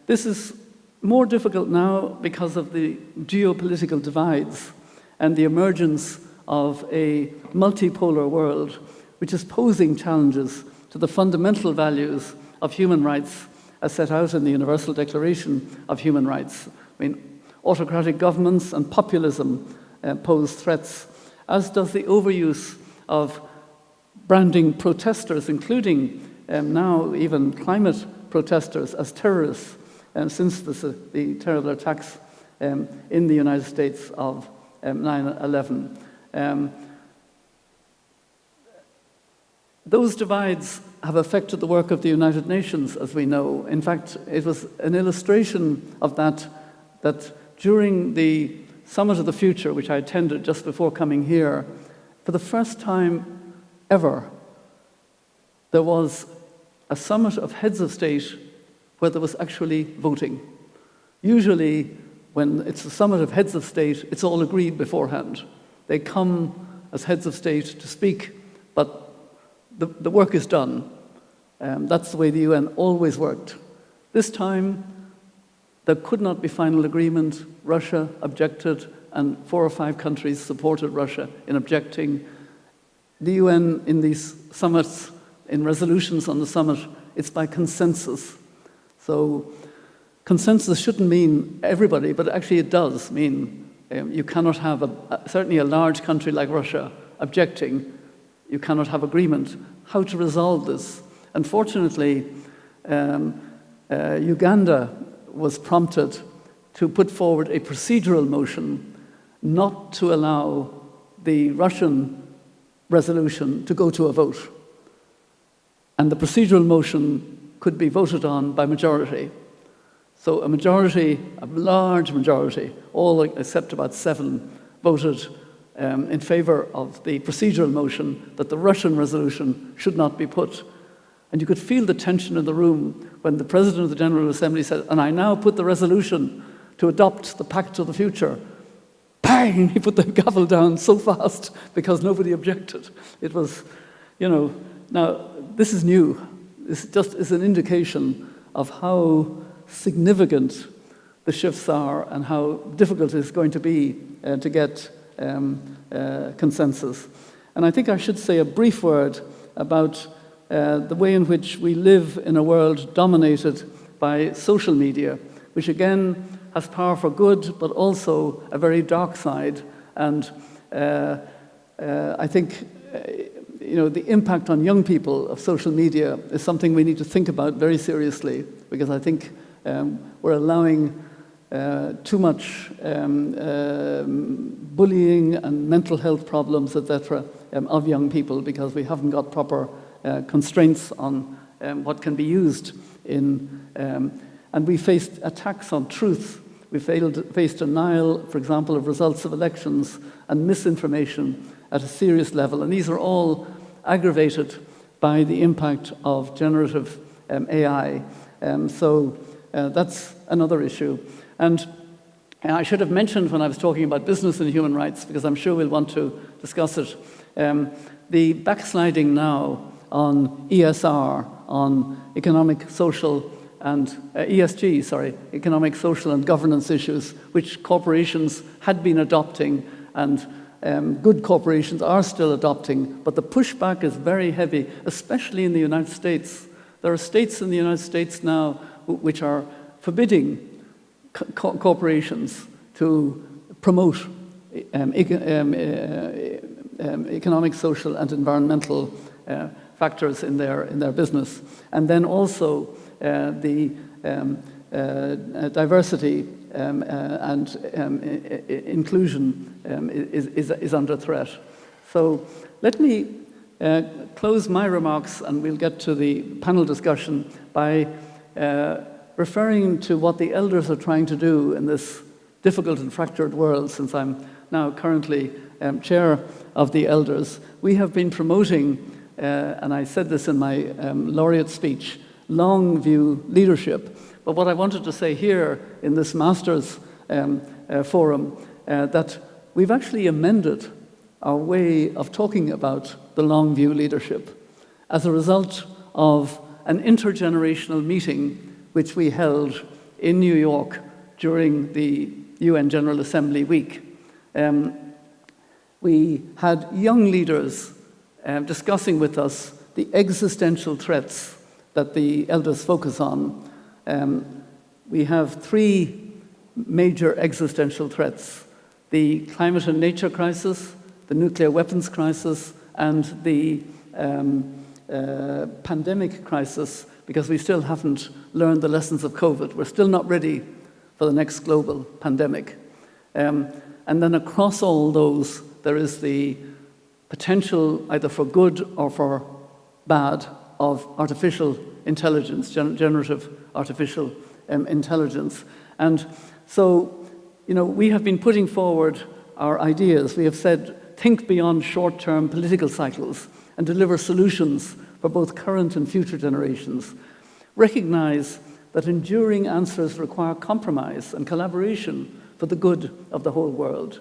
this is more difficult now because of the geopolitical divides and the emergence of a multipolar world, which is posing challenges to the fundamental values of human rights as set out in the Universal Declaration of Human Rights. I mean, autocratic governments and populism pose threats, as does the overuse of branding protesters, including now even climate protesters, as terrorists, since the terrible attacks in the United States of 9/11. Those divides have affected the work of the United Nations, as we know. In fact, it was an illustration of that during the Summit of the Future, which I attended just before coming here, for the first time ever, there was a summit of heads of state where there was actually voting. Usually, when it's a summit of heads of state, it's all agreed beforehand. They come as heads of state to speak, but the work is done. That's the way the UN always worked. This time, there could not be final agreement. Russia objected, and 4 or 5 countries supported Russia in objecting. The UN, in these summits, in resolutions on the summit, it's by consensus. So consensus shouldn't mean everybody, but actually it does mean you cannot have, certainly a large country like Russia objecting, you cannot have agreement. How to resolve this? Unfortunately, Uganda was prompted to put forward a procedural motion not to allow the Russian resolution to go to a vote. And the procedural motion could be voted on by majority. So a large majority, all except about 7, voted in favor of the procedural motion that the Russian resolution should not be put. And you could feel the tension in the room when the President of the General Assembly said, "And I now put the resolution to adopt the Pact of the Future." Bang! He put the gavel down so fast because nobody objected. It was, now this is new. This just is an indication of how significant the shifts are and how difficult it's going to be to get consensus. And I think I should say a brief word about the way in which we live in a world dominated by social media, which again has power for good, but also a very dark side. And I think the impact on young people of social media is something we need to think about very seriously, because I think we're allowing too much bullying and mental health problems, etc., of young people, because we haven't got proper constraints on what can be used in. And we faced attacks on truth. We faced denial, for example, of results of elections and misinformation at a serious level. And these are all aggravated by the impact of generative AI. So that's another issue. And I should have mentioned when I was talking about business and human rights, because I'm sure we'll want to discuss it, the backsliding now on ESR, on economic, social, and ESG, sorry, economic, social, and governance issues, which corporations had been adopting, and good corporations are still adopting, but the pushback is very heavy, especially in the United States. There are states in the United States now which are forbidding corporations to promote economic, social, and environmental factors in their business. And then also the diversity and inclusion is under threat. So let me close my remarks, and we'll get to the panel discussion, by referring to what the elders are trying to do in this difficult and fractured world. Since I'm now currently chair of the elders, we have been promoting, and I said this in my laureate speech, long view leadership. But what I wanted to say here in this Masters forum, that we've actually amended our way of talking about the long view leadership as a result of an intergenerational meeting which we held in New York during the UN General Assembly week. We had young leaders discussing with us the existential threats that the elders focus on. We have three major existential threats: the climate and nature crisis, the nuclear weapons crisis, and the pandemic crisis, because we still haven't learned the lessons of COVID. We're still not ready for the next global pandemic. And then across all those, there is the potential, either for good or for bad, of artificial intelligence, generative artificial intelligence. And so, we have been putting forward our ideas. We have said, think beyond short-term political cycles and deliver solutions for both current and future generations. Recognize that enduring answers require compromise and collaboration for the good of the whole world.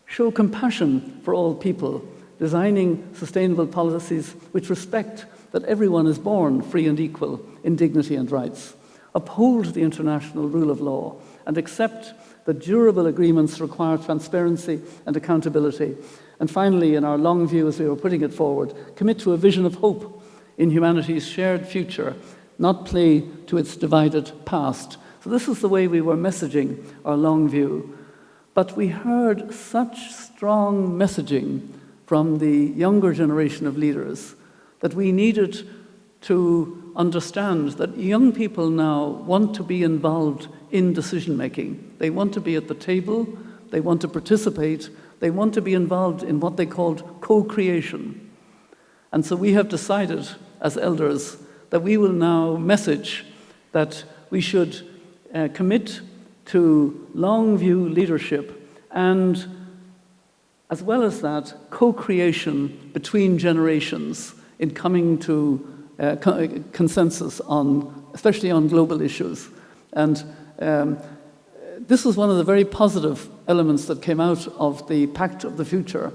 Show compassion for all people, designing sustainable policies which respect that everyone is born free and equal in dignity and rights. Uphold the international rule of law and accept that durable agreements require transparency and accountability. And finally, in our long view, as we were putting it forward, commit to a vision of hope in humanity's shared future, not play to its divided past. So this is the way we were messaging our long view. But we heard such strong messaging from the younger generation of leaders that we needed to understand that young people now want to be involved in decision-making. They want to be at the table, they want to participate, they want to be involved in what they called co-creation. And so we have decided as elders that we will now message that we should commit to long view leadership, and as well as that, co-creation between generations in coming to consensus on, especially on global issues. And this was one of the very positive elements that came out of the Pact of the Future.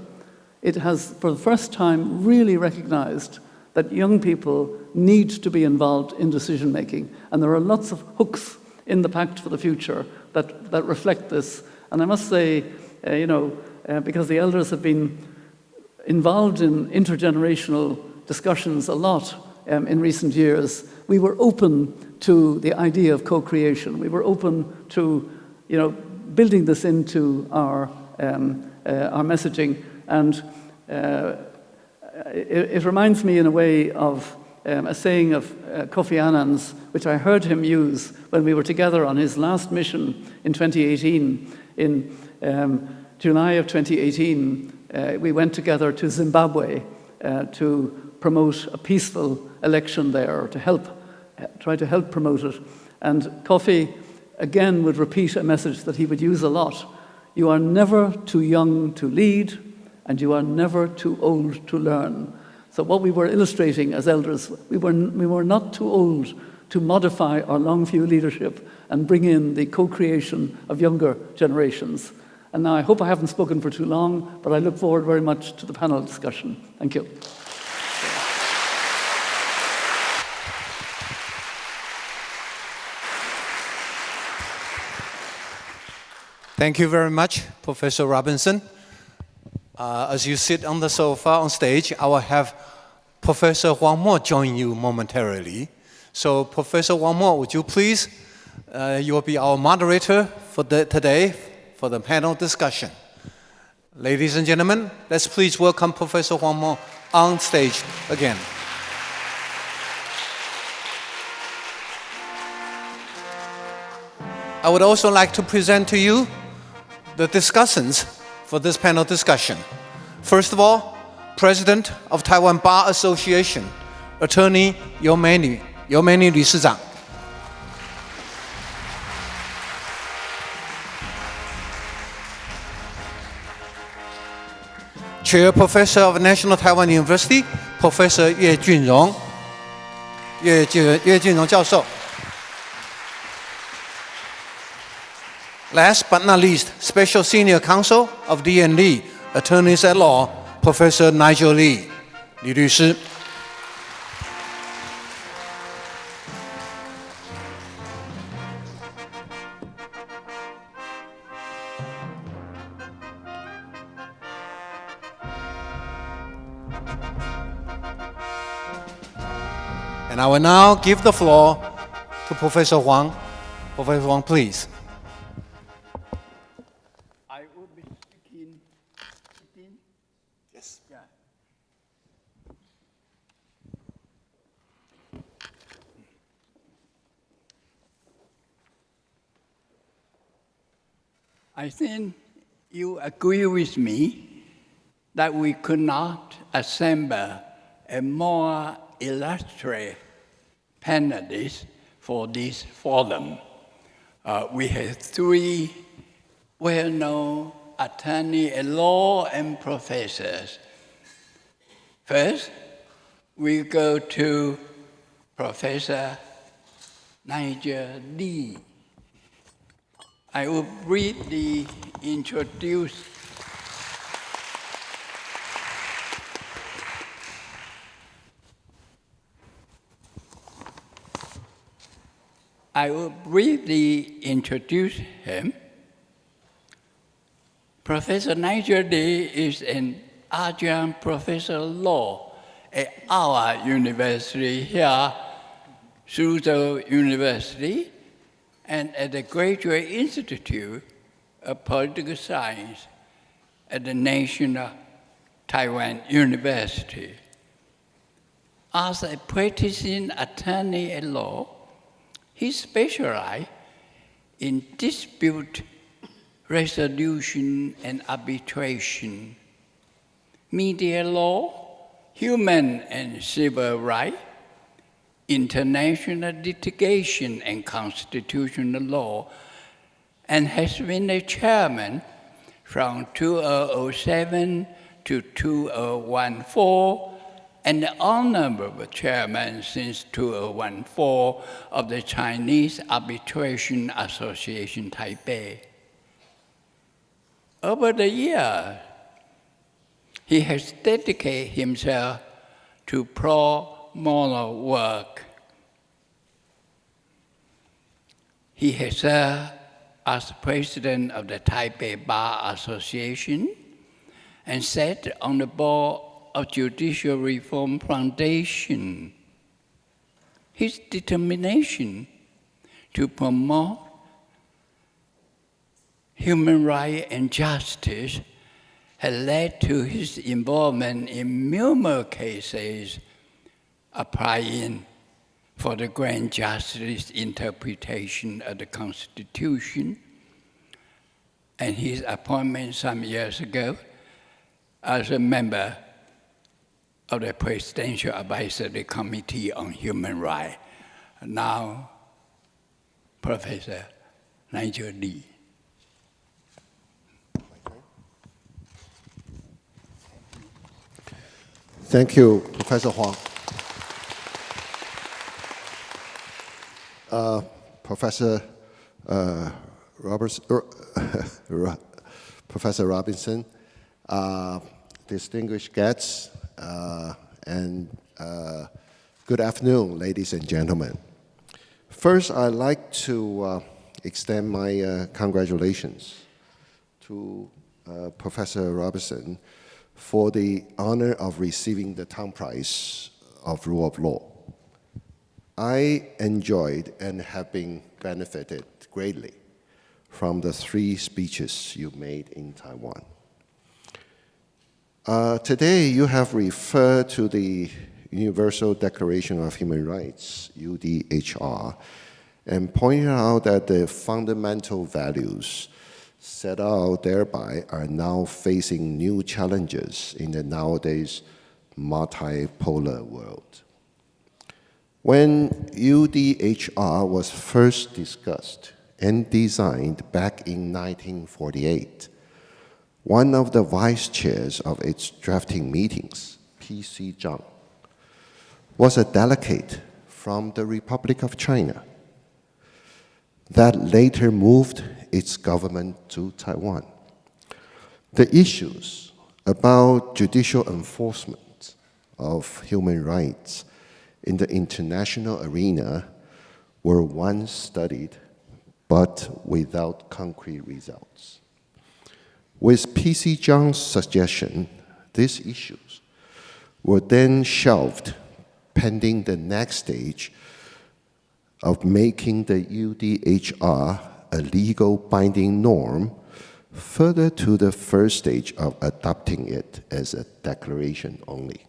It has, for the first time, really recognized that young people need to be involved in decision-making. And there are lots of hooks in the Pact for the Future that reflect this. And I must say, because the elders have been involved in intergenerational discussions a lot in recent years, we were open to the idea of co-creation. We were open to, building this into our messaging. And it reminds me in a way of a saying of Kofi Annan's, which I heard him use when we were together on his last mission in 2018. In July of 2018, we went together to Zimbabwe to promote a peaceful election there, or to try to help promote it. And Kofi, again, would repeat a message that he would use a lot. You are never too young to lead, and you are never too old to learn. So what we were illustrating as elders, we were not too old to modify our long view leadership and bring in the co-creation of younger generations. And now I hope I haven't spoken for too long, but I look forward very much to the panel discussion. Thank you. Thank you very much, Professor Robinson. As you sit on the sofa on stage, I will have Professor Wang Mo join you momentarily. So, Professor Wang Mo, would you please, you will be our moderator for today for the panel discussion. Ladies and gentlemen, let's please welcome Professor Wang Mo on stage again. I would also like to present to you the discussants for this panel discussion. First of all, President of Taiwan Bar Association, Attorney 尤美女理事长。Chair Professor of National Taiwan University, Professor 岳俊荣教授。Last but not least, Special Senior Counsel of D&D, Attorneys at Law, Professor Nigel Lee, 李律师。And I will now give the floor to Professor Huang. Professor Huang, please. I will be speaking. Yes. Yeah. I think you agree with me that we could not assemble a more illustrious panelists for this forum. We have three well-known attorney at law and professors. First, we go to Professor Nigel Lee. I will briefly introduce him. Professor Nigel Lee is an adjunct professor of law at our university here, Suzhou University, and at the Graduate Institute of Political Science at the National Taiwan University. As a practicing attorney at law, he specialized in dispute resolution and arbitration, media law, human and civil rights, international litigation and constitutional law, and has been a chairman from 2007 to 2014, and the honorable chairman since 2014 of the Chinese Arbitration Association Taipei. Over the years, he has dedicated himself to pro bono work. He has served as president of the Taipei Bar Association and sat on the board of Judicial Reform Foundation. His determination to promote human rights and justice has led to his involvement in numerous cases applying for the grand justice interpretation of the Constitution, and his appointment some years ago as a member of the Presidential Advisory Committee on Human Rights. Now, Professor Nigel Lee. Thank you, Professor Huang. Professor Robinson, distinguished guests, and good afternoon, ladies and gentlemen. First, I'd like to extend my congratulations to Professor Robinson for the honor of receiving the Town Prize of Rule of Law. I enjoyed and have been benefited greatly from the 3 speeches you made in Taiwan. Today, you have referred to the Universal Declaration of Human Rights, UDHR, and pointed out that the fundamental values set out thereby are now facing new challenges in the nowadays multipolar world. When UDHR was first discussed and designed back in 1948, one of the vice chairs of its drafting meetings, P.C. Zhang, was a delegate from the Republic of China that later moved its government to Taiwan. The issues about judicial enforcement of human rights in the international arena were once studied, but without concrete results. With P.C. Zhang's suggestion, these issues were then shelved pending the next stage of making the UDHR a legal binding norm, further to the first stage of adopting it as a declaration only.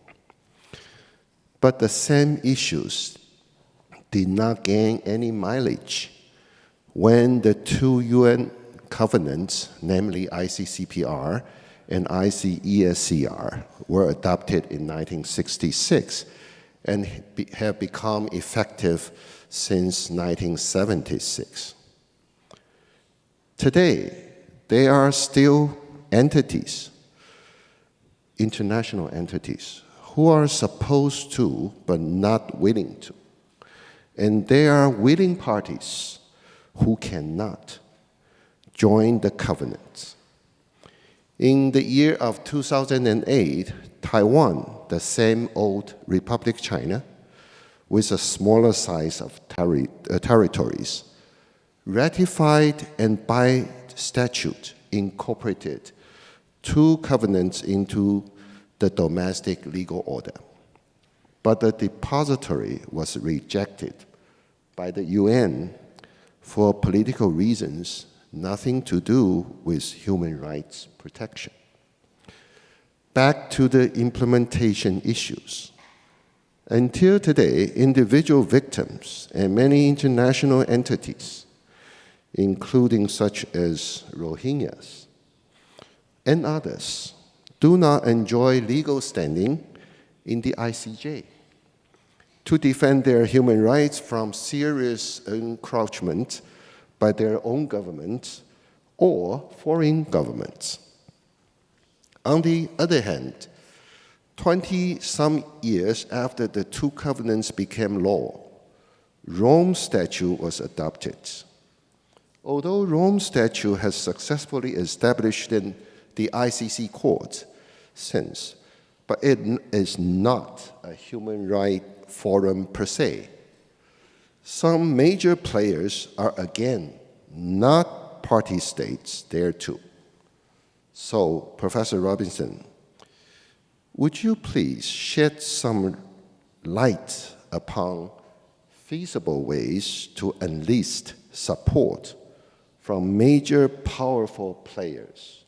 But the same issues did not gain any mileage when the 2 UN covenants, namely ICCPR and ICESCR, were adopted in 1966 and have become effective since 1976. Today, there are still entities, international entities, who are supposed to but not willing to. And there are willing parties who cannot join the covenants. In the year of 2008, Taiwan, the same old Republic China, with a smaller size of territories, ratified and by statute incorporated 2 covenants into the domestic legal order. But the depository was rejected by the UN for political reasons, nothing to do with human rights protection. Back to the implementation issues. Until today, individual victims and many international entities, including such as Rohingyas and others, do not enjoy legal standing in the ICJ to defend their human rights from serious encroachment by their own government or foreign governments. On the other hand, 20-some years after the 2 covenants became law, Rome Statute was adopted. Although Rome Statute has successfully established in the ICC court since, but it is not a human rights forum per se. Some major players are again not party states there too. So, Professor Robinson, would you please shed some light upon feasible ways to enlist support from major powerful players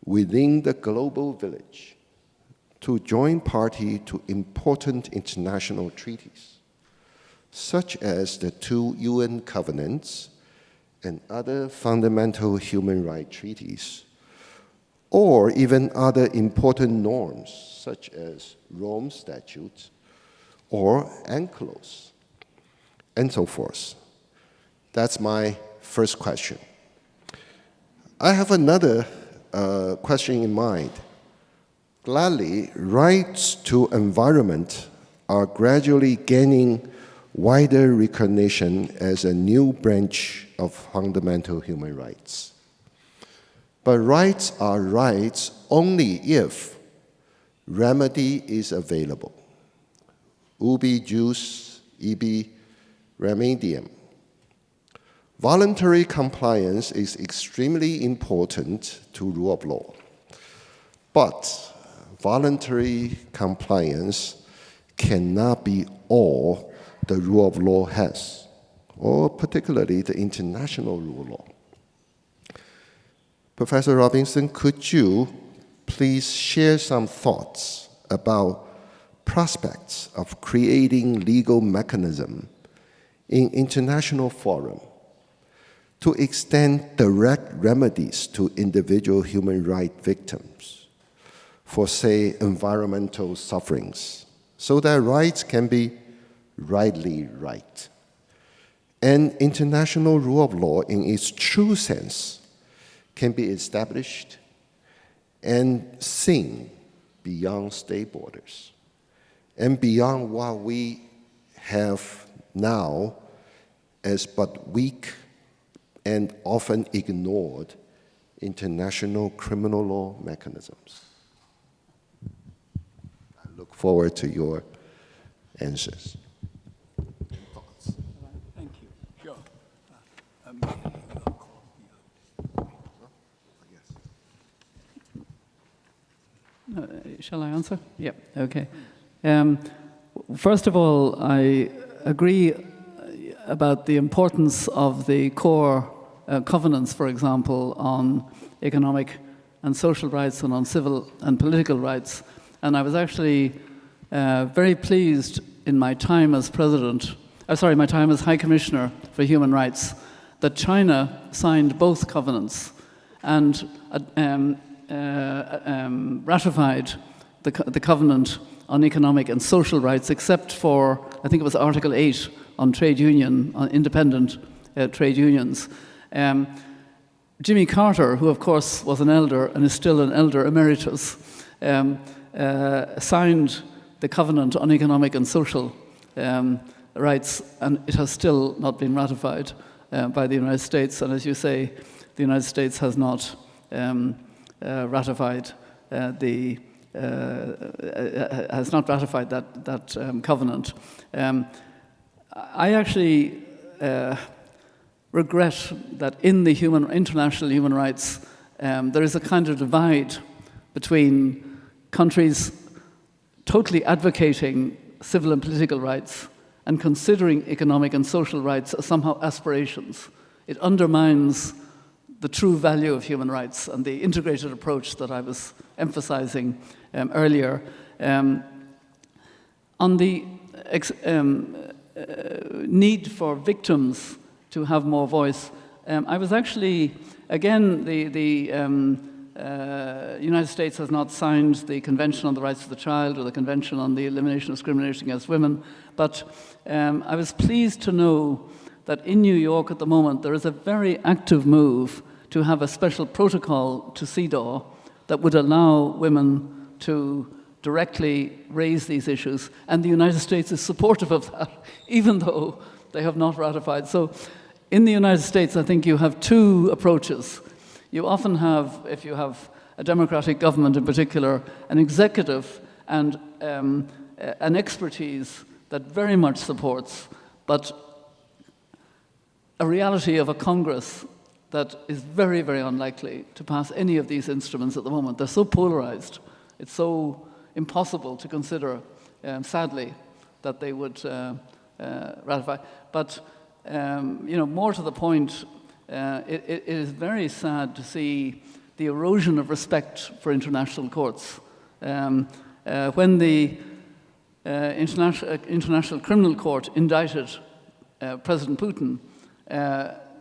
within the global village to join party to important international treaties, such as the 2 UN covenants and other fundamental human rights treaties, or even other important norms such as Rome Statute or UNCLOS, and so forth? That's my first question. I have another question in mind. Gladly, rights to environment are gradually gaining wider recognition as a new branch of fundamental human rights. But rights are rights only if remedy is available. Ubi jus, ibi remedium. Voluntary compliance is extremely important to rule of law. But voluntary compliance cannot be all the rule of law has, or particularly the international rule of law. Professor Robinson, could you please share some thoughts about prospects of creating legal mechanism in international forum to extend direct remedies to individual human rights victims for, say, environmental sufferings, so that rights can be rightly right? And international rule of law in its true sense can be established and seen beyond state borders and beyond what we have now as but weak and often ignored international criminal law mechanisms. I look forward to your answers. Thoughts? Thank you. Sure. Shall I answer? Yeah, okay. First of all, I agree about the importance of the core covenants, for example, on economic and social rights and on civil and political rights. And I was actually very pleased in my time as my time as High Commissioner for Human Rights, that China signed both covenants and ratified the covenant on economic and social rights, except for, I think it was Article 8 on trade union, on independent trade unions. Jimmy Carter, who of course was an elder and is still an elder emeritus, signed the covenant on economic and social rights, and it has still not been ratified by the United States. And as you say, the United States has not ratified that covenant. I actually regret that in the international human rights there is a kind of divide between countries totally advocating civil and political rights and considering economic and social rights as somehow aspirations. It undermines the true value of human rights and the integrated approach that I was emphasizing earlier. On the need for victims to have more voice, I was actually, again, the United States has not signed the Convention on the Rights of the Child or the Convention on the Elimination of Discrimination Against Women, but I was pleased to know that in New York at the moment there is a very active move to have a special protocol to CEDAW that would allow women to directly raise these issues, and the United States is supportive of that, even though they have not ratified. So in the United States, I think you have two approaches. You often have, if you have a democratic government in particular, an executive and an expertise that very much supports, but a reality of a Congress that is very, very unlikely to pass any of these instruments at the moment. They're so polarized. It's so impossible to consider, sadly, that they would ratify. But more to the point, it is very sad to see the erosion of respect for international courts. When the International Criminal Court indicted President Putin,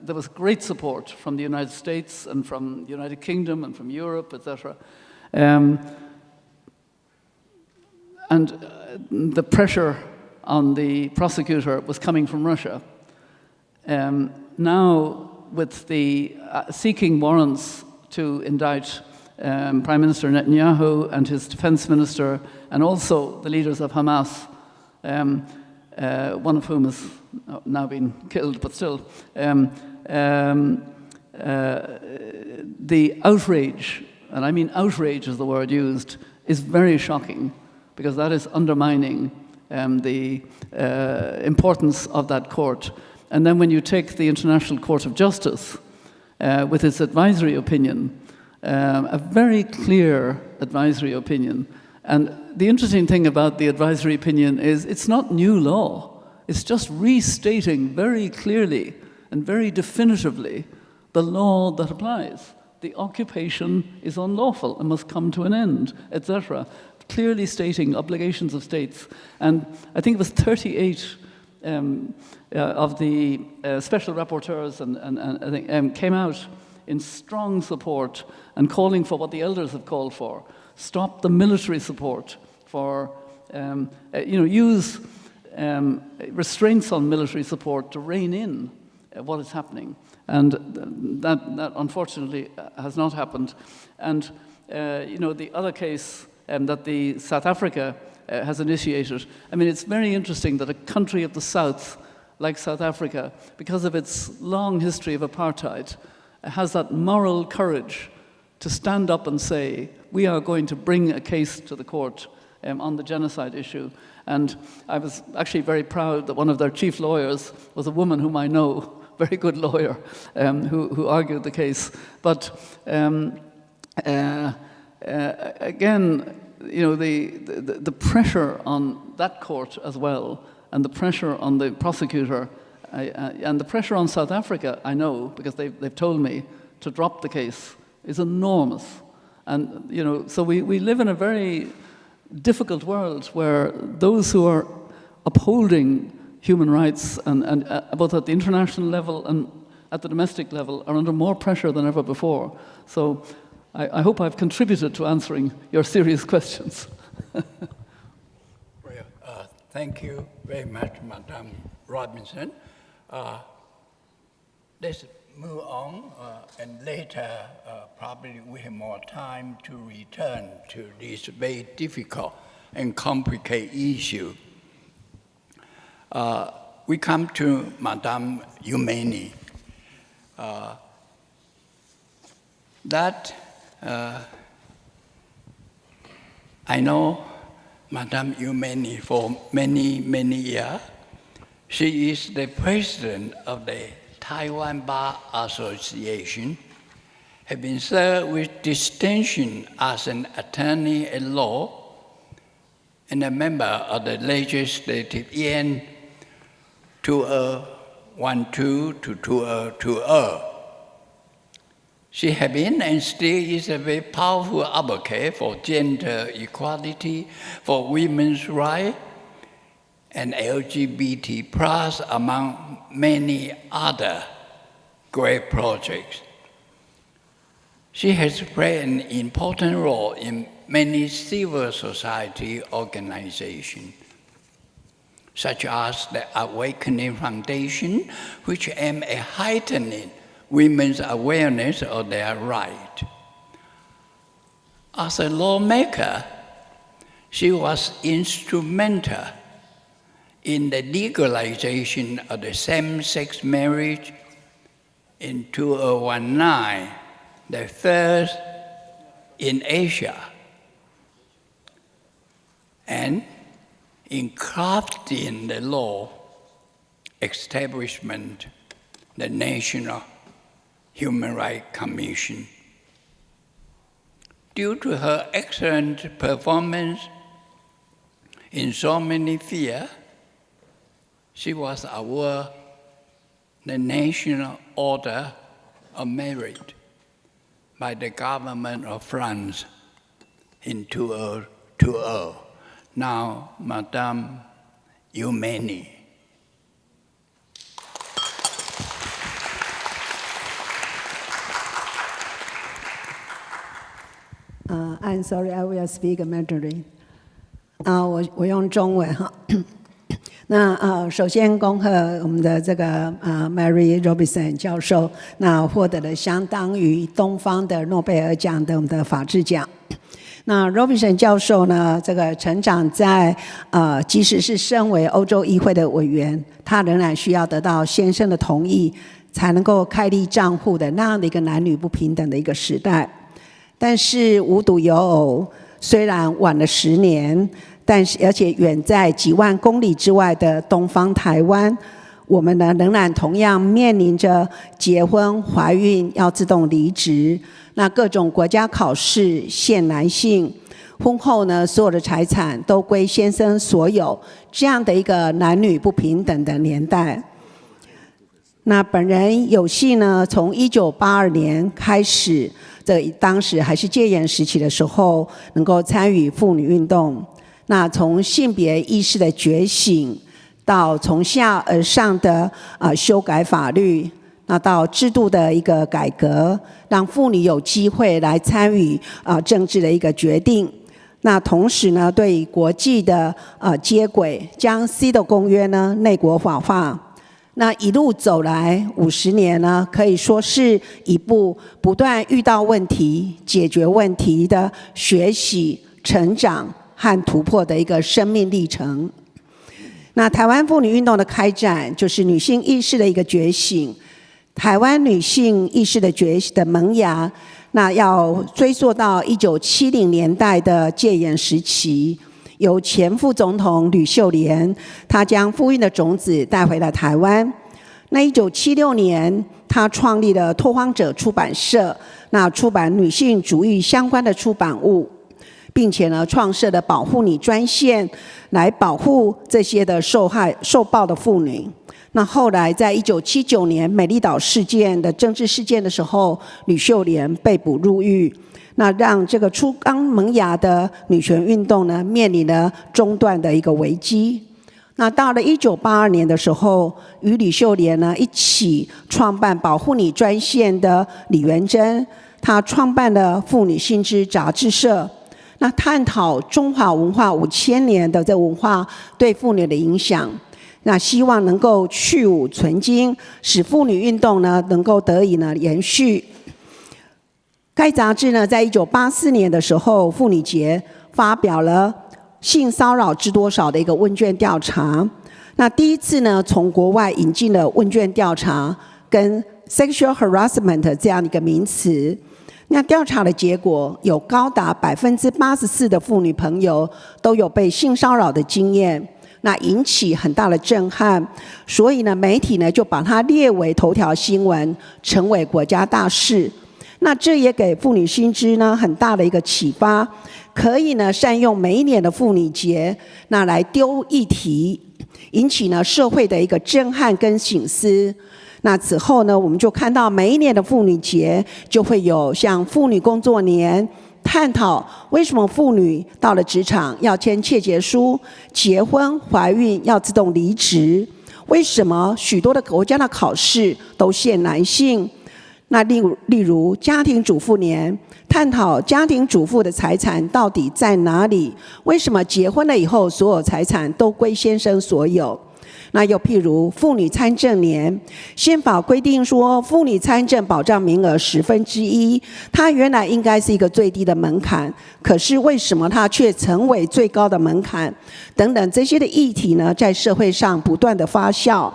there was great support from the United States and from the United Kingdom and from Europe, etc. And the pressure on the prosecutor was coming from Russia. Now, with the seeking warrants to indict Prime Minister Netanyahu and his defense minister, and also the leaders of Hamas, one of whom has now been killed, but still, the outrage, and I mean outrage is the word used, is very shocking, because that is undermining the importance of that court. And then when you take the International Court of Justice with its advisory opinion, a very clear advisory opinion. And the interesting thing about the advisory opinion is it's not new law. It's just restating very clearly and very definitively the law that applies. The occupation is unlawful and must come to an end, etc. Clearly stating obligations of states. And I think it was 38 of the special rapporteurs and I think, came out in strong support and calling for what the elders have called for. Stop the military support for, use restraints on military support to rein in what is happening. And that unfortunately has not happened. And, the other case that the South Africa has initiated, I mean, it's very interesting that a country of the South, like South Africa, because of its long history of apartheid, has that moral courage to stand up and say, we are going to bring a case to the court on the genocide issue. And I was actually very proud that one of their chief lawyers was a woman whom I know, very good lawyer, who argued the case. But again, the pressure on that court as well, and the pressure on the prosecutor, and the pressure on South Africa, I know, because they've told me, to drop the case is enormous. And, so we live in a very difficult world where those who are upholding human rights, and both at the international level and at the domestic level, are under more pressure than ever before. So I hope I've contributed to answering your serious questions. Well, thank you very much, Madam Robinson. Let's move on, and later probably we have more time to return to this very difficult and complicated issue. We come to Madame Youmeni. I know Madame Youmeni for many, many years. She is the president of the Taiwan Bar Association, have been served with distinction as an attorney at law and a member of the legislative EN 2012 to 2020. She has been and still is a very powerful advocate for gender equality, for women's rights, and LGBT+, among many other great projects. She has played an important role in many civil society organizations, such as the Awakening Foundation, which aim at heightening women's awareness of their rights. As a lawmaker, she was instrumental in the legalization of the same-sex marriage in 2019, the first in Asia, and in crafting the law establishment, the National Human Rights Commission. Due to her excellent performance in so many fields, she was awarded the National Order of Merit by the government of France in 2020. Now, Madame Youmeni. I'm sorry, I will speak Mandarin. 我用中文哈。那首先恭贺我们的这个Mary Robinson 教授，那获得了相当于东方的诺贝尔奖的我们的法治奖。那 Robinson 教授呢，这个成长在即使是身为欧洲议会的委员，他仍然需要得到先生的同意，才能够开立账户的那样的一个男女不平等的一个时代。但是无独有偶，虽然晚了10年，但是而且远在几万公里之外的东方台湾，我们呢仍然同样面临着结婚、怀孕要自动离职，那各种国家考试限男性，婚后呢所有的财产都归先生所有，这样的一个男女不平等的年代。那本人有幸呢，从1982年开始，当时还是戒严时期的时候，能够参与妇女运动。那从性别意识的觉醒，到从下而上的修改法律，那到制度的一个改革，让妇女有机会来参与政治的一个决定。那同时呢，对国际的接轨，将 CEDAW 公约呢内国法化。那一路走来50年呢，可以说是一部不断遇到问题、解决问题的学习、成长和突破的一个生命历程。那台湾妇女运动的开展，就是女性意识的一个觉醒。台湾女性意识的觉醒的萌芽，那要追溯到1970年代的戒严时期。由前副总统吕秀莲，她将妇运的种子带回了台湾。那1976年，她创立了拓荒者出版社，那出版女性主义相关的出版物，并且呢，创设了保护你专线，来保护这些的受暴的妇女。那后来在1979年美丽岛事件的政治事件的时候，吕秀莲被捕入狱。那让这个初刚萌芽的女权运动呢，面临了中断的一个危机。那到了1982年的时候，与吕秀莲呢一起创办保护你专线的李元珍，她创办了妇女新知杂志社，那探讨中华文化5000年的这文化对妇女的影响。那希望能够去武存精，使妇女运动呢能够得以呢延续。该杂志呢，在1984年的时候，妇女节发表了性骚扰知多少的一个问卷调查。那第一次呢，从国外引进了问卷调查跟 sexual harassment 这样的一个名词。那调查的结果有高达84%的妇女朋友都有被性骚扰的经验，那引起很大的震撼。所以呢，媒体呢就把它列为头条新闻，成为国家大事。那这也给妇女新知呢很大的一个启发，可以呢善用每一年的妇女节，那来丢议题，引起呢社会的一个震撼跟省思。那此后呢，我们就看到每一年的妇女节就会有像妇女工作年，探讨为什么妇女到了职场要签切结书，结婚怀孕要自动离职，为什么许多的国家的考试都限男性。那例如家庭主妇年，探讨家庭主妇的财产到底在哪里？为什么结婚了以后，所有财产都归先生所有？那又譬如妇女参政年，宪法规定说妇女参政保障名额1/10，它原来应该是一个最低的门槛，可是为什么它却成为最高的门槛？等等这些的议题呢，在社会上不断的发酵。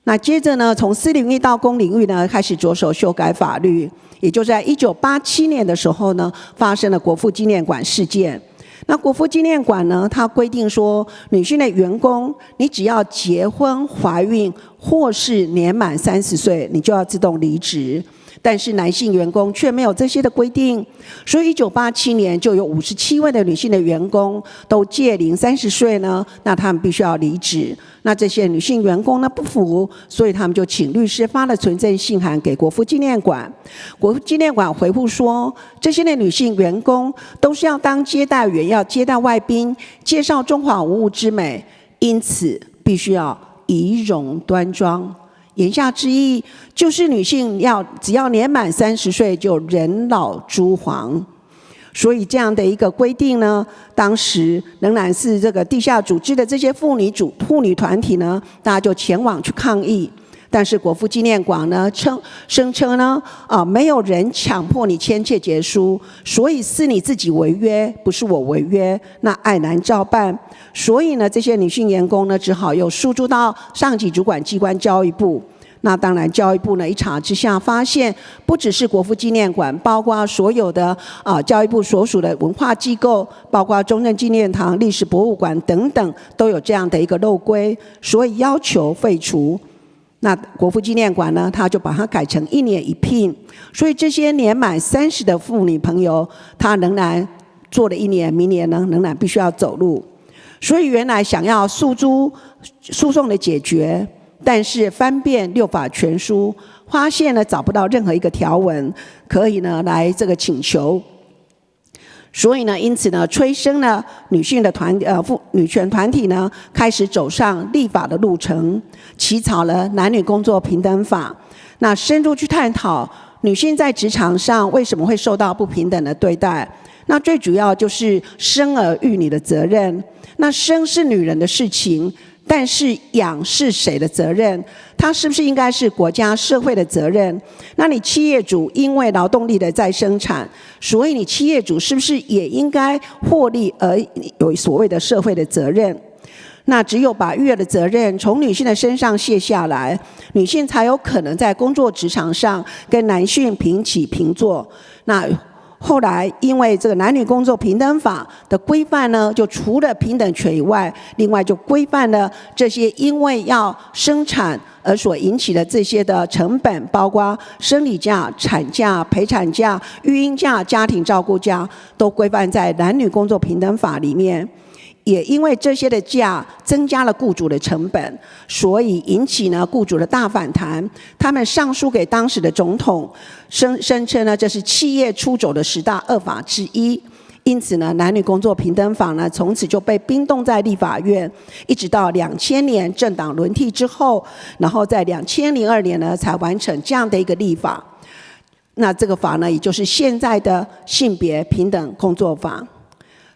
那接着呢，从私领域到公领域呢，开始着手修改法律，也就在1987年的时候呢，发生了国父纪念馆事件。那国父纪念馆呢，它规定说，女性的员工，你只要结婚、怀孕或是年满30岁，你就要自动离职。但是男性员工却没有这些的规定，所以1987年就有57位的女性的员工都届龄30岁呢，那他们必须要离职。那这些女性员工呢不服，所以他们就请律师发了存证信函给国父纪念馆。国父纪念馆回复说，这些的女性员工都是要当接待员，要接待外宾，介绍中华文物之美，因此必须要仪容端庄。言下之意就是女性只要年满30岁就人老珠黄。所以这样的一个规定呢，当时仍然是这个地下组织的这些妇女团体呢，大家就前往去抗议。但是国父纪念馆呢声称呢，没有人强迫你签切结书，所以是你自己违约，不是我违约，那爱难照办。所以呢，这些女性员工呢，只好又诉诸到上级主管机关教育部。那当然，教育部呢一查之下发现，不只是国父纪念馆，包括所有的教育部所属的文化机构，包括中正纪念堂、历史博物馆等等，都有这样的一个漏规，所以要求废除。那国父纪念馆呢，他就把它改成1年1聘，所以这些年满30的妇女朋友，她仍然做了1年，明年呢仍然必须要走路。所以原来想要诉讼的解决，但是翻遍6法全书，发现呢找不到任何一个条文可以呢来这个请求。所以呢，因此呢，催生了女性的女权团体呢，开始走上立法的路程，起草了男女工作平等法。那深入去探讨女性在职场上为什么会受到不平等的对待。那最主要就是生儿育女的责任。那生是女人的事情，但是养是谁的责任？它是不是应该是国家社会的责任？那你企业主因为劳动力的再生产，所以你企业主是不是也应该获利而有所谓的社会的责任？那只有把育儿的责任从女性的身上卸下来，女性才有可能在工作职场上跟男性平起平坐。那后来因为这个男女工作平等法的规范呢，就除了平等权以外，另外就规范了这些因为要生产而所引起的这些的成本，包括生理假、产假、陪产假、育婴假、家庭照顾假，都规范在男女工作平等法里面。也因为这些的假增加了雇主的成本，所以引起呢雇主的大反弹。他们上书给当时的总统，声称呢这是企业出走的10大恶法之一。因此呢，男女工作平等法呢从此就被冰冻在立法院，一直到2000年政党轮替之后，然后在2002年呢才完成这样的一个立法。那这个法呢，也就是现在的性别平等工作法。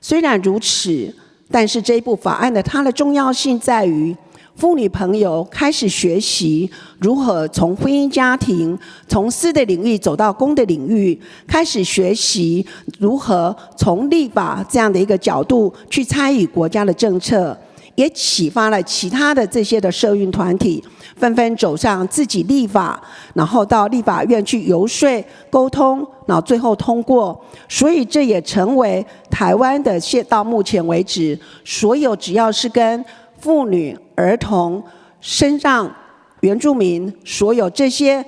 虽然如此，但是这一部法案的它的重要性在于，妇女朋友开始学习如何从婚姻家庭、从私的领域走到公的领域，开始学习如何从立法这样的一个角度去参与国家的政策，也启发了其他的这些的社运团体，纷纷走上自己立法，然后到立法院去游说、沟通，然后最后通过。所以这也成为台湾的到目前为止，所有只要是跟妇女、儿童、身障、原住民，所有这些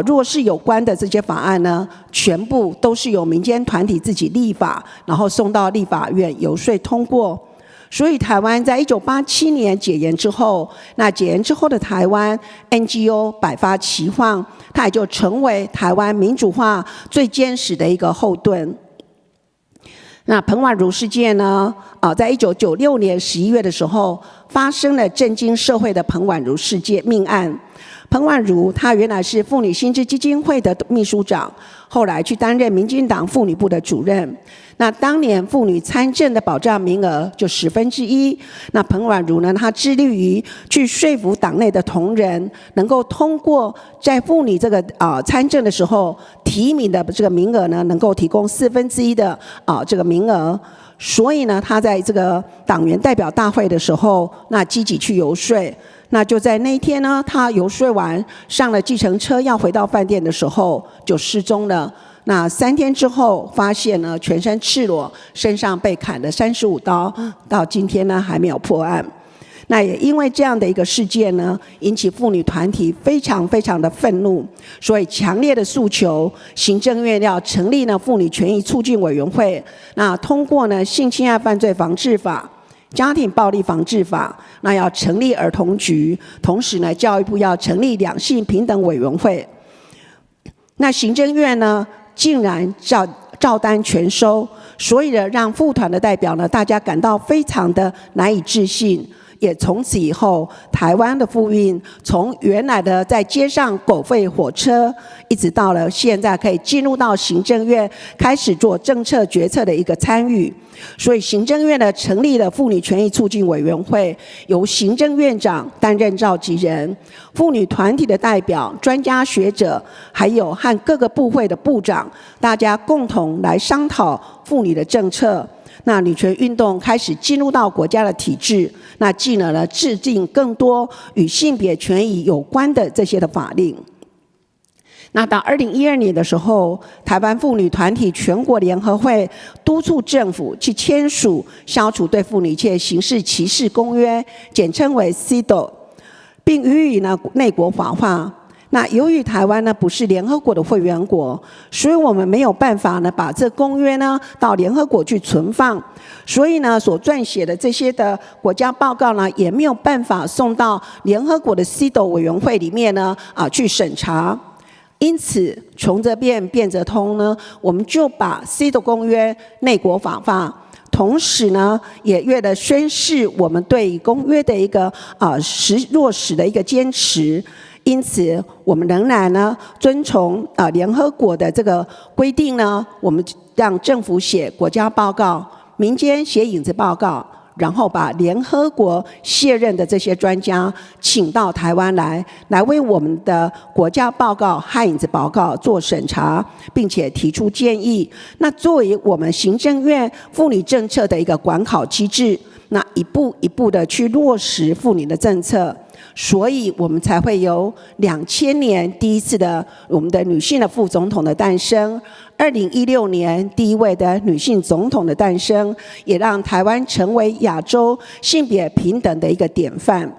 弱势有关的这些法案呢，全部都是由民间团体自己立法，然后送到立法院游说通过。所以台湾在1987年解严之后，那解严之后的台湾 NGO 百花齐放，它也就成为台湾民主化最坚实的一个后盾。那彭婉如事件呢，在1996年11月的时候，发生了震惊社会的彭婉如事件命案。彭婉如她原来是妇女新知基金会的秘书长，后来去担任民进党妇女部的主任。那当年妇女参政的保障名额就1/10。那彭婉如呢，她致力于去说服党内的同仁，能够通过在妇女这个参政的时候提名的这个名额呢，能够提供1/4的这个名额。所以呢，她在这个党员代表大会的时候，那积极去游说。那就在那一天呢，她游说完上了计程车要回到饭店的时候就失踪了。那3天之后发现呢，全身赤裸，身上被砍了35刀，到今天呢还没有破案。那也因为这样的一个事件呢，引起妇女团体非常非常的愤怒，所以强烈的诉求行政院要成立呢妇女权益促进委员会，那通过呢性侵害犯罪防治法、家庭暴力防治法，那要成立儿童局，同时呢教育部要成立两性平等委员会。那行政院呢竟然照单全收，所以呢让妇团的代表呢大家感到非常的难以置信。也从此以后，台湾的妇运从原来的在街上狗吠火车，一直到了现在可以进入到行政院开始做政策决策的一个参与。所以行政院呢成立了妇女权益促进委员会，由行政院长担任召集人，妇女团体的代表、专家学者，还有和各个部会的部长，大家共同来商讨妇女的政策。那女权运动开始进入到国家的体制，那进而呢制定更多与性别权益有关的这些的法令。那到2012年的时候，台湾妇女团体全国联合会督促政府去签署消除对妇女一切形式歧视公约，简称为 CEDAW， 并予以呢内国法化。那由于台湾呢不是联合国的会员国，所以我们没有办法呢把这公约呢到联合国去存放，所以呢所撰写的这些的国家报告呢也没有办法送到联合国的 CEDAW 委员会里面呢去审查。因此，穷则变，变则通呢，我们就把 CEDAW 公约内国法化，同时呢，也越了宣示我们对公约的一个落实的一个坚持。因此，我们仍然呢遵从联合国的这个规定呢，我们让政府写国家报告，民间写影子报告。然后把联合国卸任的这些专家请到台湾来为我们的国家报告和影子报告做审查，并且提出建议。那作为我们行政院妇女政策的一个管考机制，那一步一步的去落实妇女的政策。所以我们才会有2000年第一次的我们的女性的副总统的诞生，2016年第一位的女性总统的诞生，也让台湾成为亚洲性别平等的一个典范。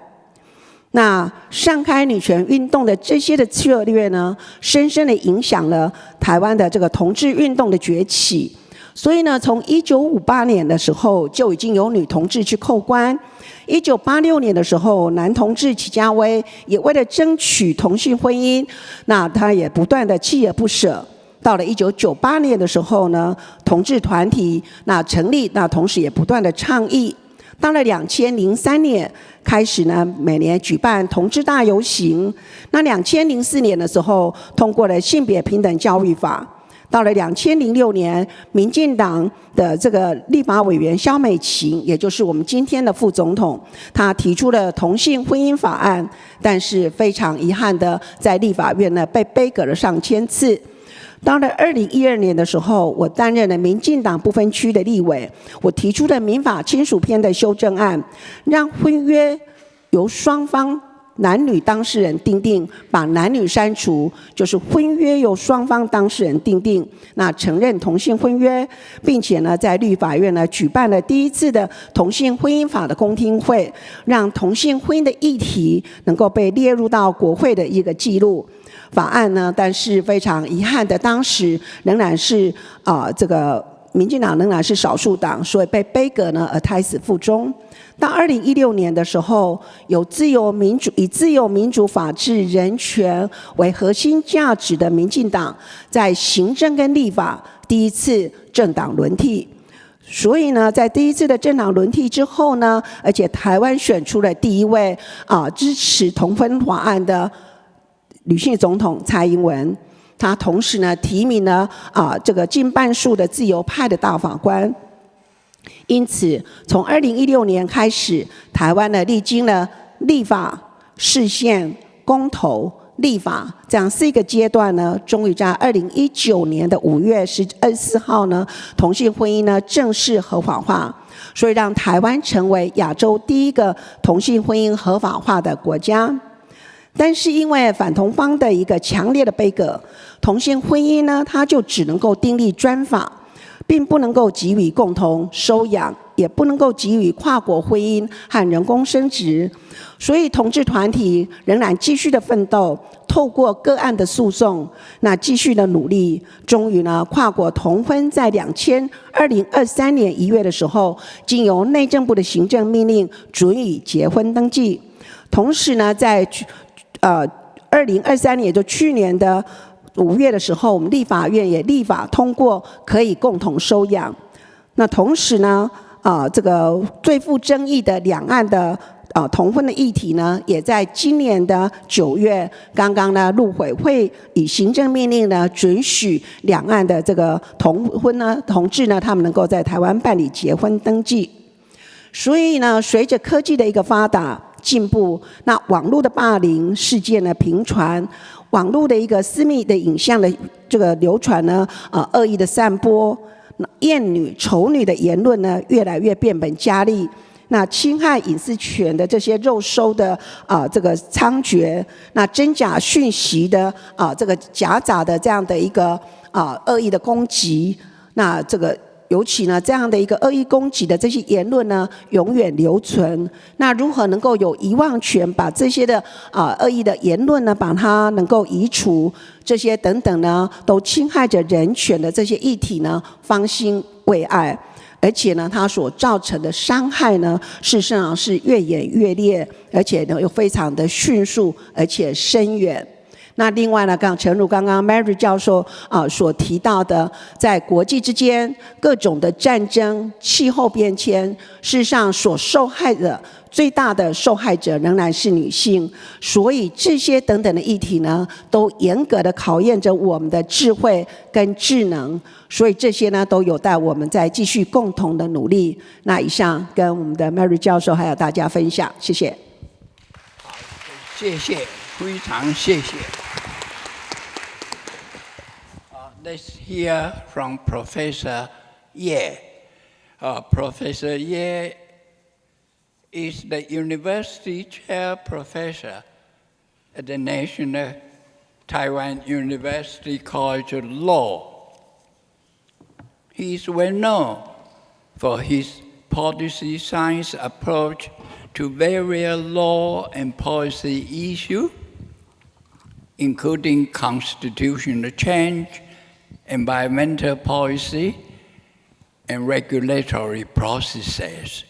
那上开女权运动的这些的策略呢，深深的影响了台湾的这个同志运动的崛起。所以呢，从1958年的时候就已经有女同志去扣关。1986年的时候，男同志祁家威也为了争取同性婚姻，那他也不断的锲而不舍。到了1998年的时候呢，同志团体那成立，那同时也不断的倡议。到了2003年开始呢，每年举办同志大游行。那2004年的时候，通过了性别平等教育法。到了2006年，民进党的这个立法委员萧美琴，也就是我们今天的副总统，他提出了同性婚姻法案，但是非常遗憾的，在立法院呢被杯葛了上千次。到了2012年的时候，我担任了民进党不分区的立委，我提出了民法亲属篇的修正案，让婚约由双方男女当事人订定，把男女删除，就是婚约由双方当事人订定，那承认同性婚约，并且呢，在立法院呢举办了第一次的同性婚姻法的公听会，让同性婚姻的议题能够被列入到国会的一个记录。法案呢，但是非常遗憾的，当时仍然是这个民进党仍然是少数党，所以被杯葛呢而胎死腹中。到2016年的时候，以自由民主、法治、人权为核心价值的民进党，在行政跟立法第一次政党轮替。所以呢，在第一次的政党轮替之后呢，而且台湾选出了第一位支持同婚法案的女性总统蔡英文。她同时呢提名了这个近半数的自由派的大法官。因此，从2016年开始，台湾呢历经了立法、释宪、公投、立法这样4个阶段呢，终于在2019年的5月24号呢，同性婚姻呢正式合法化，所以让台湾成为亚洲第一个同性婚姻合法化的国家。但是因为反同方的一个强烈的杯葛，同性婚姻呢，它就只能够订立专法，并不能够给予共同收养，也不能够给予跨国婚姻和人工生殖。所以同志团体仍然继续的奋斗，透过个案的诉讼，那继续的努力，终于呢，跨国同婚在2023年1月的时候，经由内政部的行政命令准予结婚登记。同时呢，在2023年，也就去年的5月的时候，我们立法院也立法通过可以共同收养。那同时呢，这个最富争议的两岸的同婚的议题呢，也在今年的9月刚刚呢，陆委会以行政命令呢，准许两岸的这个同志呢，他们能够在台湾办理结婚登记。所以呢，随着科技的一个发达进步，那网络的霸凌事件呢频传，网络的一个私密的影像的这个流传呢，恶意的散播，厌女、丑女的言论呢，越来越变本加厉。那侵害隐私权的这些肉搜的这个猖獗，那真假讯息的这个夹杂的这样的一个恶意的攻击，那这个尤其呢这样的一个恶意攻击的这些言论呢，永远留存。那如何能够有遗忘权，把这些的恶意的言论呢，把它能够移除，这些等等呢，都侵害着人权的这些议题呢，方兴未艾。而且呢，它所造成的伤害呢，事实上是越演越烈，而且呢又非常的迅速，而且深远。那另外呢，诚如刚刚 Mary 教授所提到的，在国际之间各种的战争、气候变迁，事实上所受害的最大的受害者仍然是女性。所以这些等等的议题呢，都严格的考验着我们的智慧跟智能。所以这些呢，都有待我们再继续共同的努力。那以上跟我们的 Mary 教授还有大家分享，谢谢。好，谢谢，非常谢谢。Let's hear from Professor Ye. Professor Ye is the University Chair Professor at the National Taiwan University College of Law. He is well known for his policy science approach to various law and policy issues, including constitutional change, environmental policy, and regulatory processes.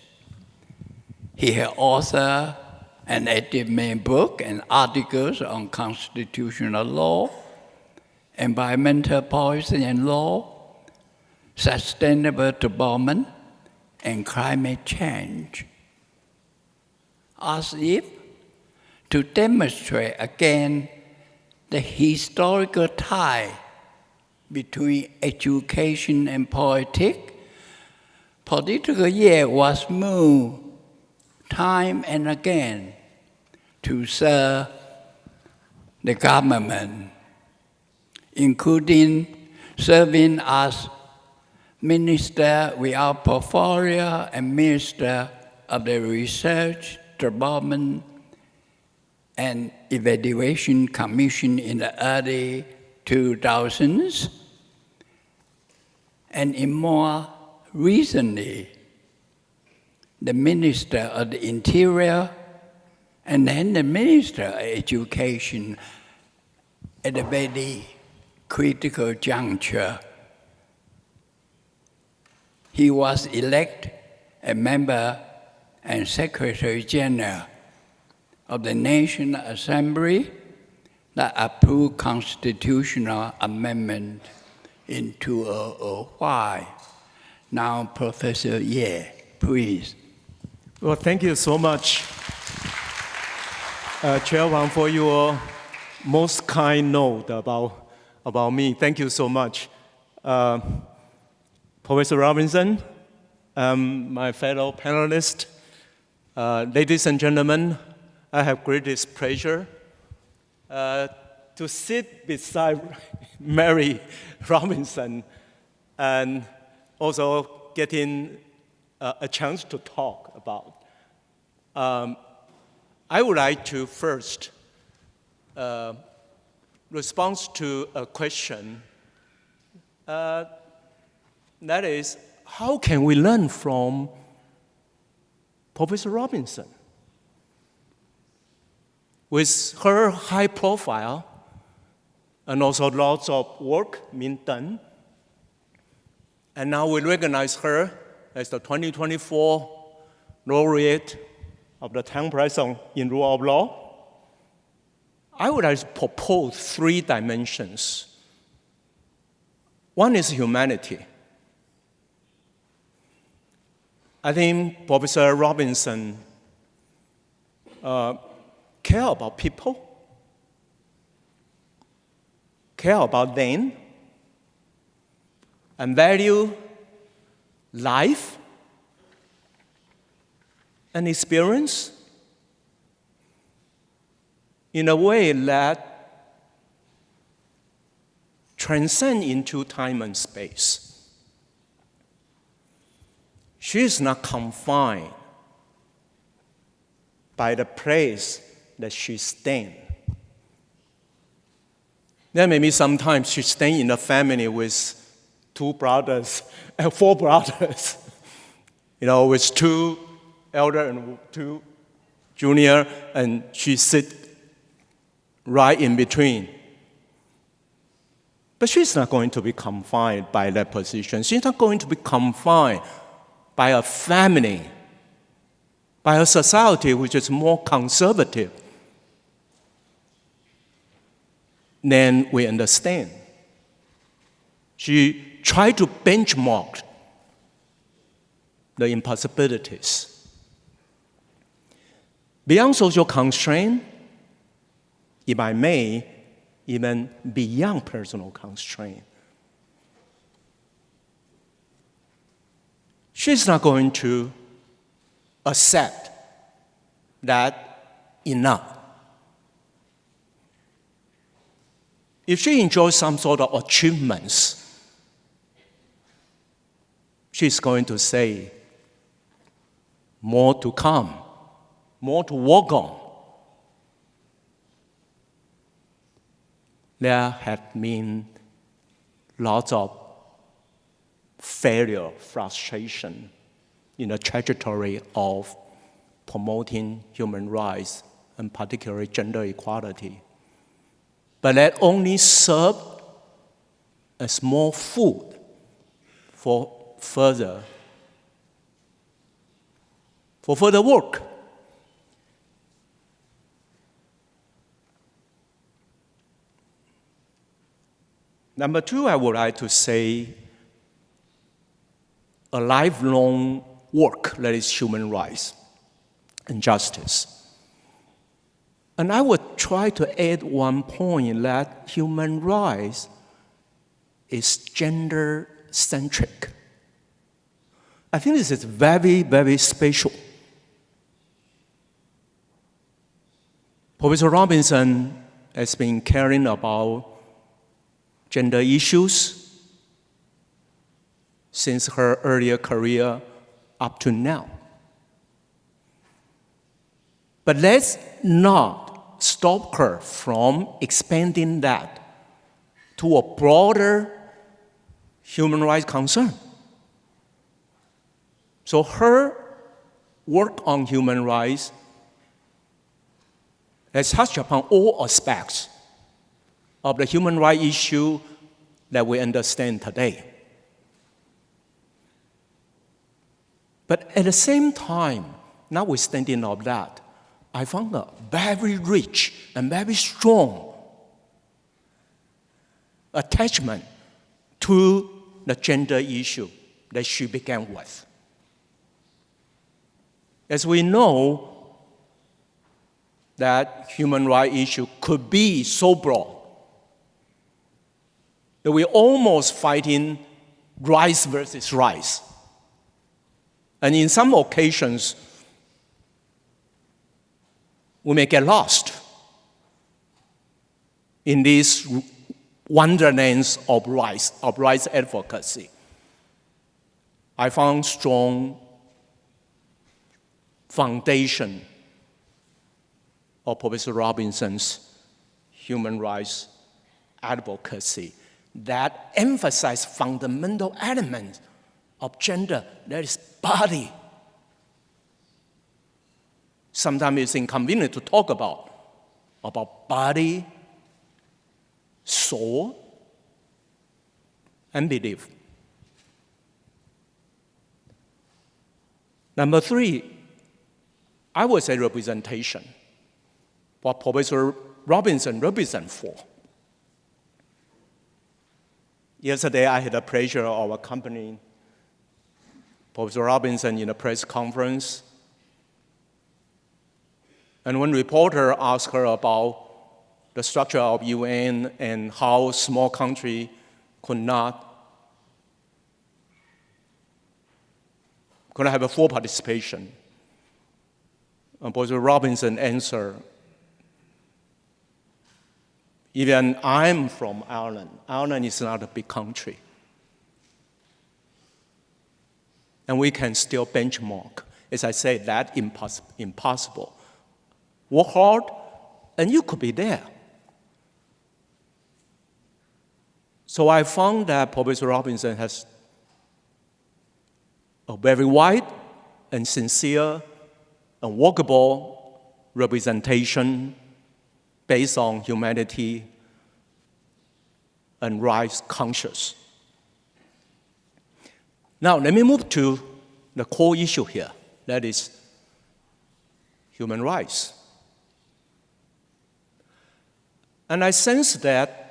He has authored an active main book and articles on constitutional law, environmental policy and law, sustainable development, and climate change. As if to demonstrate again the historical tie between education and politics, political year was moved time and again to serve the government, including serving as Minister without portfolio and Minister of the Research, Development, and Evaluation Commission in the early 2000s, and in more recently, the Minister of the Interior, and then the Minister of Education at a very critical juncture. He was elected a member and Secretary General of the National Assembly that approved constitutional amendment in 2005. Now, Professor Ye, please. Well, thank you so much, Chair Wang, for your most kind note about me. Thank you so much. Professor Robinson, my fellow panelists, ladies and gentlemen, I have greatest pleasure to sit beside Mary Robinson and also getting a chance to talk about. I would like to first respond to a question that is, how can we learn from Professor Robinson? With her high profile and also lots of work being done, and now we recognize her as the 2024 laureate of the Tang Prize in Rule of Law, I would like to propose 3 dimensions. One is humanity. I think Professor Robinson care about people, care about them, and value life and experience in a way that transcends into time and space. she is not confined by the place that she stands. Then maybe sometimes she stays in a family with 2 brothers and 4 brothers, with 2 elder and 2 junior, and she sits right in between. But she's not going to be confined by that position. She's not going to be confined by a family, by a society which is more conservative than we understand. She tried to benchmark the impossibilities. Beyond social constraint, if I may, even beyond personal constraint. She's not going to accept that enough. If she enjoys some sort of achievements, she's going to say, more to come, more to work on. There have been lots of failure, frustration in the trajectory of promoting human rights, and particularly gender equality. But that only served as more food for further work. Number 2, I would like to say a lifelong work that is human rights and justice. And I would try to add one point that human rights is gender-centric. I think this is very, very special. Professor Robinson has been caring about gender issues since her earlier career up to now. But let's not stop her from expanding that to a broader human rights concern. So her work on human rights has touched upon all aspects of the human rights issue that we understand today. But at the same time, notwithstanding of that, I found a very rich and very strong attachment to the gender issue that she began with. As we know, that human rights issue could be so broad that we're almost fighting rights versus rights. And in some occasions, we may get lost in this wonderlands of rights advocacy. I found strong foundation of Professor Robinson's human rights advocacy that emphasize fundamental elements of gender, that is body. Sometimes it's inconvenient to talk about body, soul, and belief. Number 3, I would say representation. What Professor Robinson represents for. Yesterday, I had the pleasure of accompanying Professor Robinson in a press conference. And when reporter asked her about the structure of UN and how small country could have a full participation, and Professor Robinson answered, even I'm from Ireland. Ireland is not a big country. and we can still benchmark. As I said, that's impossible. Work hard, and you could be there. So I found that Professor Robinson has a very wide and sincere and workable representation based on humanity and rights conscious. Now, let me move to the core issue here, that is human rights. And I sense that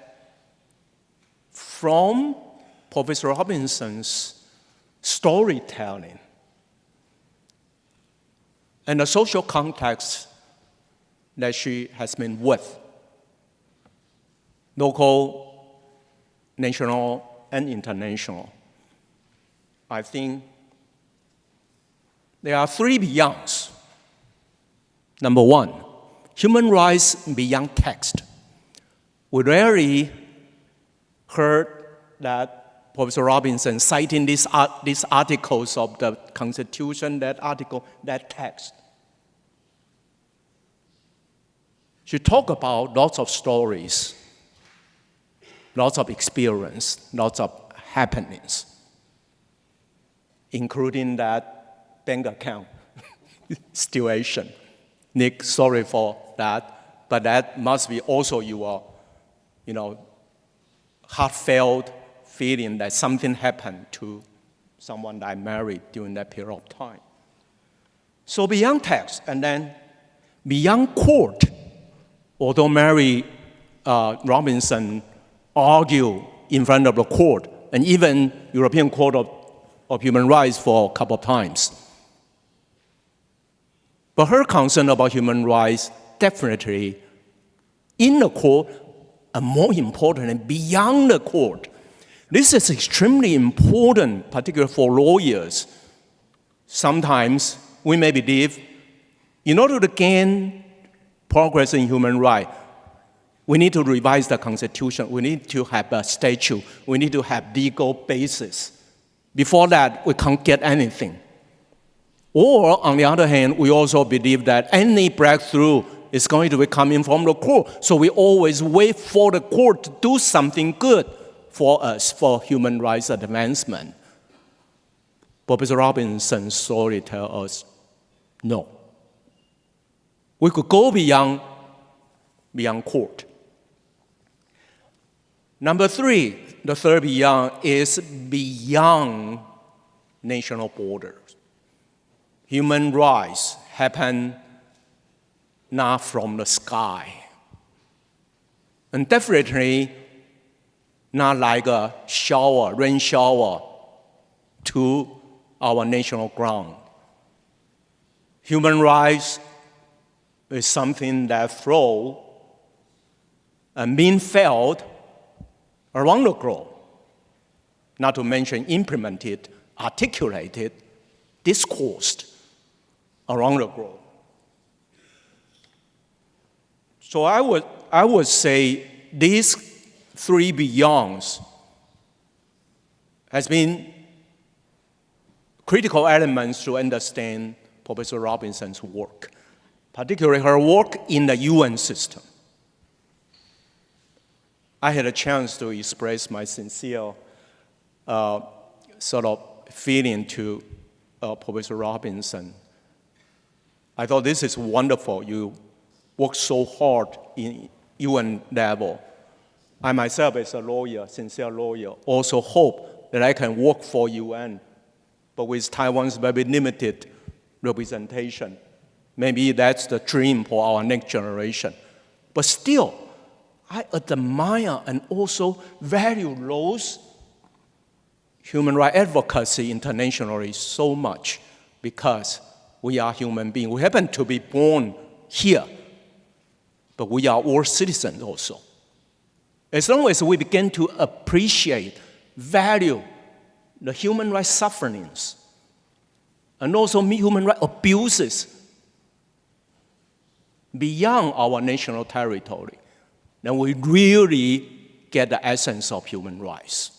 from Professor Robinson's storytelling and the social context that she has been with, local, national, and international, I think there are three beyonds. Number one, human rights beyond text. We rarely heard that Professor Robinson citing these articles of the Constitution, that article, that text. She talked about lots of stories, lots of experience, lots of happenings, including that bank account situation. Nick, sorry for that, but that must be also your, heartfelt feeling that something happened to someone that I married during that period of time. So beyond text, and then beyond court, although Mary Robinson argued in front of the court, and even European Court of Human Rights for a couple of times. But her concern about human rights definitely in the court, and more importantly, beyond the court. This is extremely important, particularly for lawyers. Sometimes we may believe in order to gain progress in human rights, we need to revise the Constitution, we need to have a statute, we need to have legal basis. Before that, we can't get anything. Or, on the other hand, we also believe that any breakthrough is going to be coming from the court. So we always wait for the court to do something good for us, for human rights advancement. Professor Robinson's story tells us, no. We could go beyond court. Number three, the third beyond is beyond national borders. Human rights happen not from the sky. And definitely not like a shower, rain shower, to our national ground. Human rights is something that flows and being felt around the globe, not to mention implemented, articulated, discoursed around the globe. So I would say these three beyonds has been critical elements to understand Professor Robinson's work, particularly her work in the UN system. I had a chance to express my sincere sort of feeling to Professor Robinson. I thought this is wonderful. You work so hard in UN level. I myself, as a lawyer, sincere lawyer, also hope that I can work for UN, but with Taiwan's very limited representation. Maybe that's the dream for our next generation. But still, I admire and also value those human rights advocacy internationally so much because we are human beings. We happen to be born here, but we are all citizens also. As long as we begin to appreciate, value the human rights sufferings, and also human rights abuses beyond our national territory, then we really get the essence of human rights.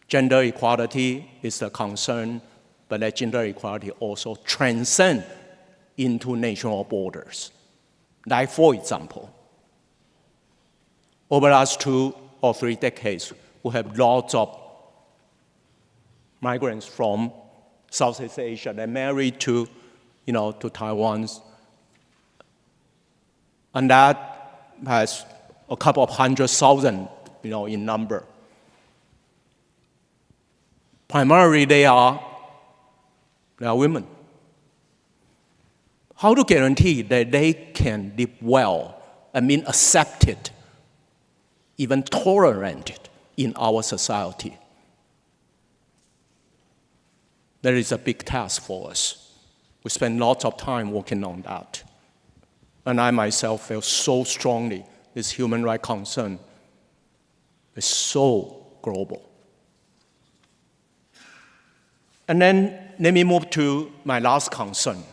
Gender equality is a concern, but that gender equality also transcends into national borders. Like, for example, over the last 2 or 3 decades, we have lots of migrants from Southeast Asia that married to Taiwan, and that has a couple of 100,000, in number. Primarily, they are women. How to guarantee that they can live well and be accepted, even tolerated in our society? That is a big task for us. We spend lots of time working on that. And I myself feel so strongly this human rights concern is so global. And then let me move to my last concern.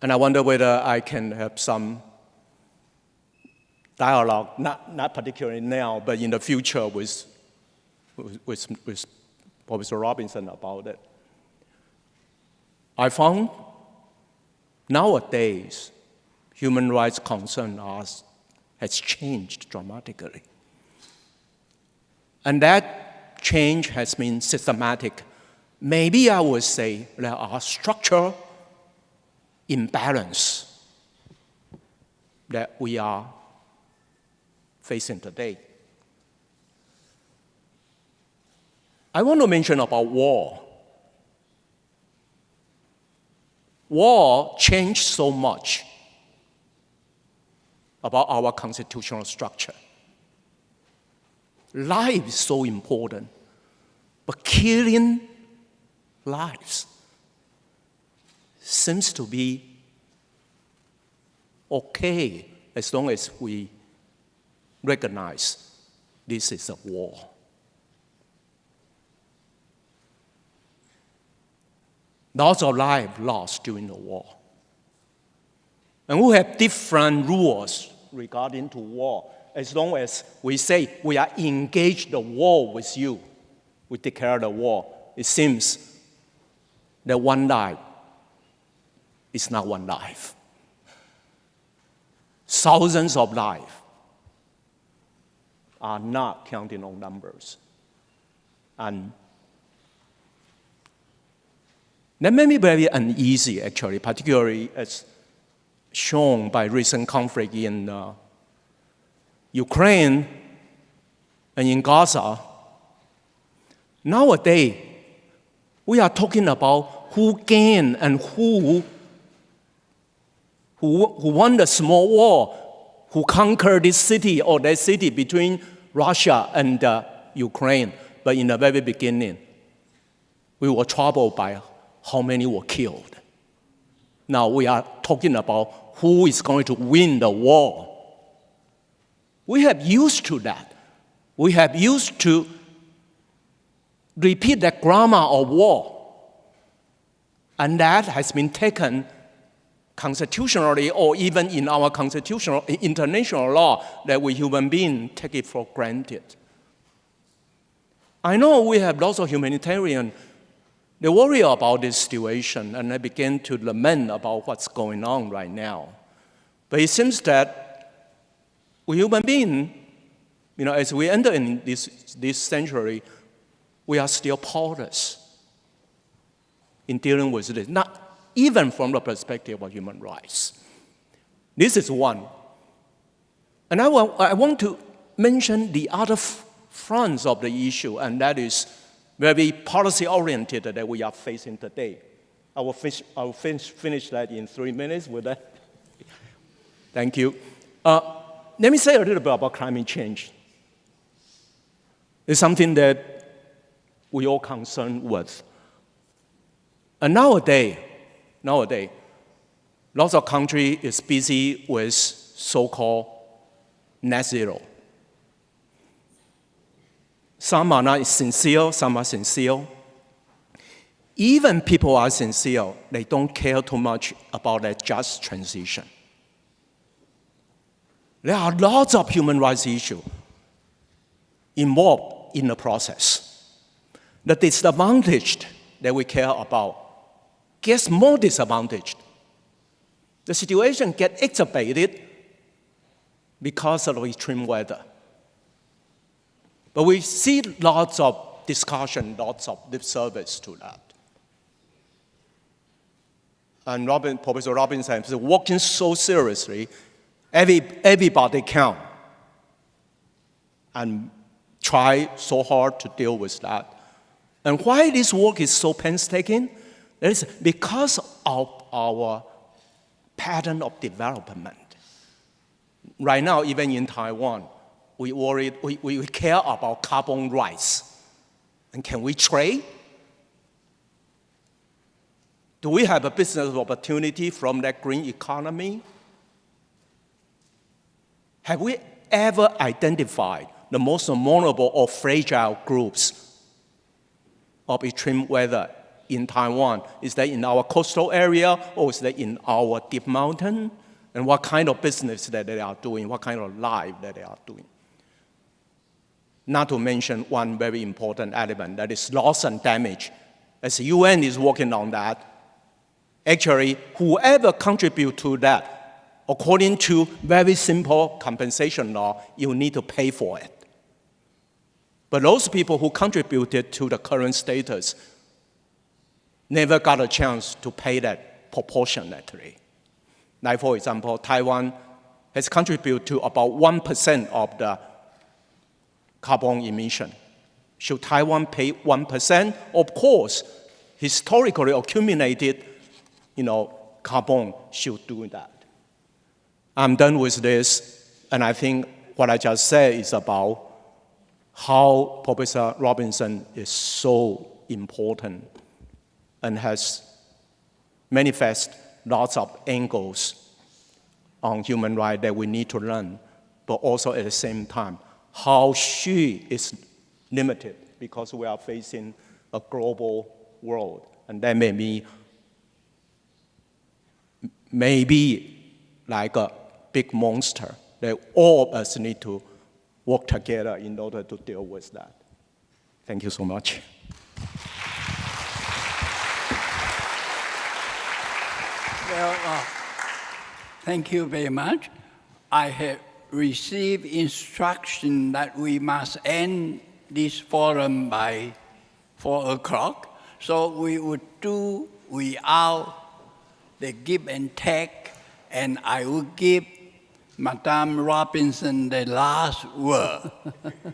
And I wonder whether I can have some dialogue, not particularly now, but in the future with Professor Robinson about it. I found nowadays human rights concern has changed dramatically. And that change has been systematic. Maybe I would say there are structural imbalance that we are facing today. I want to mention about war. War changed so much about our constitutional structure. Life is so important, but killing lives seems to be okay as long as we recognize this is a war. Lots of lives lost during the war. And we have different rules regarding to war. As long as we say we are engaged the war with you, we declare the war, it seems that one life is not one life. Thousands of lives are not counting on numbers. And that made me very uneasy, actually, particularly as shown by recent conflict in Ukraine and in Gaza. Nowadays, we are talking about who gained and who won the small war, who conquered this city or that city between Russia and Ukraine. But in the very beginning, we were troubled by how many were killed. Now we are talking about who is going to win the war. We have used to that. We have used to repeat the grammar of war. And that has been taken constitutionally or even in our constitutional international law that we human beings take it for granted. I know we have lots of humanitarians. They worry about this situation, and they begin to lament about what's going on right now. But it seems that we human beings, as we enter in this century, we are still powerless in dealing with this, not even from the perspective of human rights. This is one. And I want to mention the other fronts of the issue, and that is very policy-oriented that we are facing today. I will finish that in 3 minutes with that. Thank you. Let me say a little bit about climate change. It's something that we all concerned with. And nowadays, lots of countries is busy with so-called net zero. Some are not sincere, some are sincere. Even people are sincere, they don't care too much about that just transition. There are lots of human rights issues involved in the process. The disadvantaged that we care about gets more disadvantaged. The situation gets exacerbated because of extreme weather. But we see lots of discussion, lots of lip service to that. And Professor Robinson is working so seriously, everybody can, and try so hard to deal with that. And why this work is so painstaking? It is because of our pattern of development. Right now, even in Taiwan, we care about carbon rights. And can we trade? Do we have a business opportunity from that green economy? Have we ever identified the most vulnerable or fragile groups of extreme weather in Taiwan? Is that in our coastal area or is that in our deep mountain? And what kind of business that they are doing, what kind of life that they are doing? Not to mention one very important element, that is loss and damage. As the UN is working on that, actually, whoever contributes to that, according to very simple compensation law, you need to pay for it. But those people who contributed to the current status never got a chance to pay that proportionately. Like, for example, Taiwan has contributed to about 1% of the carbon emission. Should Taiwan pay 1%? Of course, historically accumulated, carbon should do that. I'm done with this, and I think what I just said is about how Professor Robinson is so important and has manifest lots of angles on human rights that we need to learn, but also at the same time, how she is limited because we are facing a global world. And that may be like a big monster that all of us need to work together in order to deal with that. Thank you so much. Well, thank you very much. I have received instruction that we must end this forum by 4 o'clock. So we would do without the give and take, and I will give Madame Robinson the last word.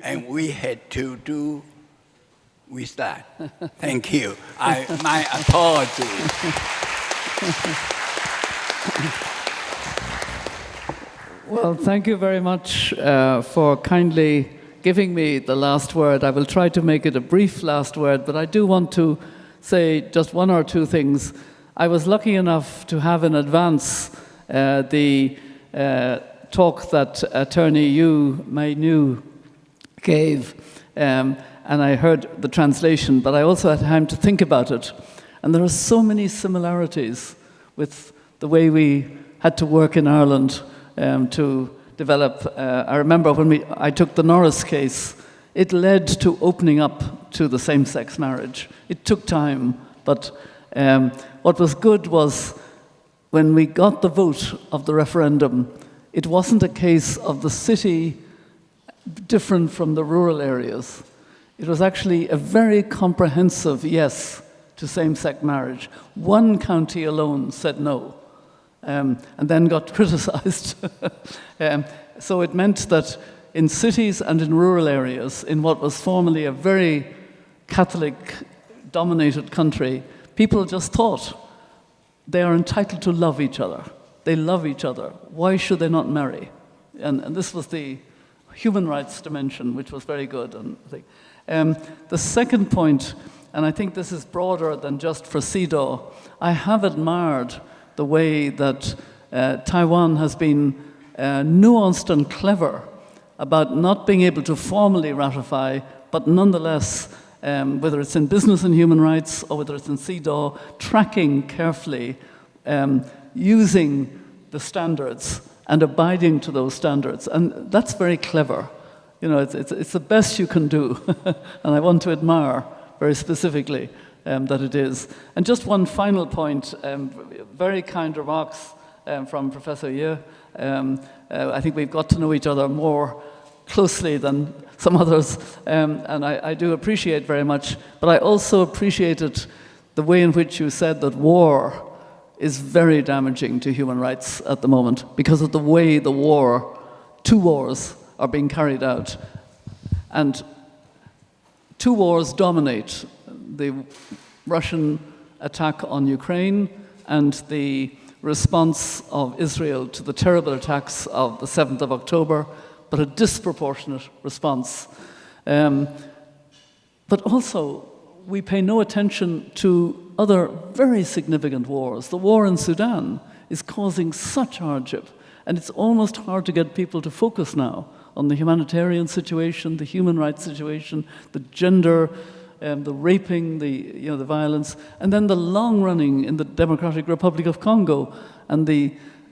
And we had to do with that. Thank you. My apologies. Well, thank you very much for kindly giving me the last word. I will try to make it a brief last word, but I do want to say just one or two things. I was lucky enough to have in advance the talk that Attorney Yu Mei-Nu gave, and I heard the translation, but I also had time to think about it. And there are so many similarities with the way we had to work in Ireland to develop. I remember when I took the Norris case, it led to opening up to the same-sex marriage. It took time, but what was good was when we got the vote of the referendum, it wasn't a case of the city different from the rural areas. It was actually a very comprehensive yes to same-sex marriage. One county alone said no. And then got criticized. So it meant that in cities and in rural areas, in what was formerly a very Catholic-dominated country, people just thought they are entitled to love each other. They love each other. Why should they not marry? And this was the human rights dimension, which was very good. The second point, and I think this is broader than just for CEDAW, I have admired the way that Taiwan has been nuanced and clever about not being able to formally ratify, but nonetheless, whether it's in business and human rights or whether it's in CEDAW, tracking carefully, using the standards and abiding to those standards. And that's very clever. You know, it's the best you can do. And I want to admire very specifically that it is. And just one final point, very kind remarks from Professor Ye. I think we've got to know each other more closely than some others, and I do appreciate very much, but I also appreciated the way in which you said that war is very damaging to human rights at the moment because of the way the two wars are being carried out. And two wars dominate: the Russian attack on Ukraine and the response of Israel to the terrible attacks of the 7th of October, but a disproportionate response. But also, we pay no attention to other very significant wars. The war in Sudan is causing such hardship, and it's almost hard to get people to focus now on the humanitarian situation, the human rights situation, the gender, the raping, the violence, and then the long running in the Democratic Republic of Congo, and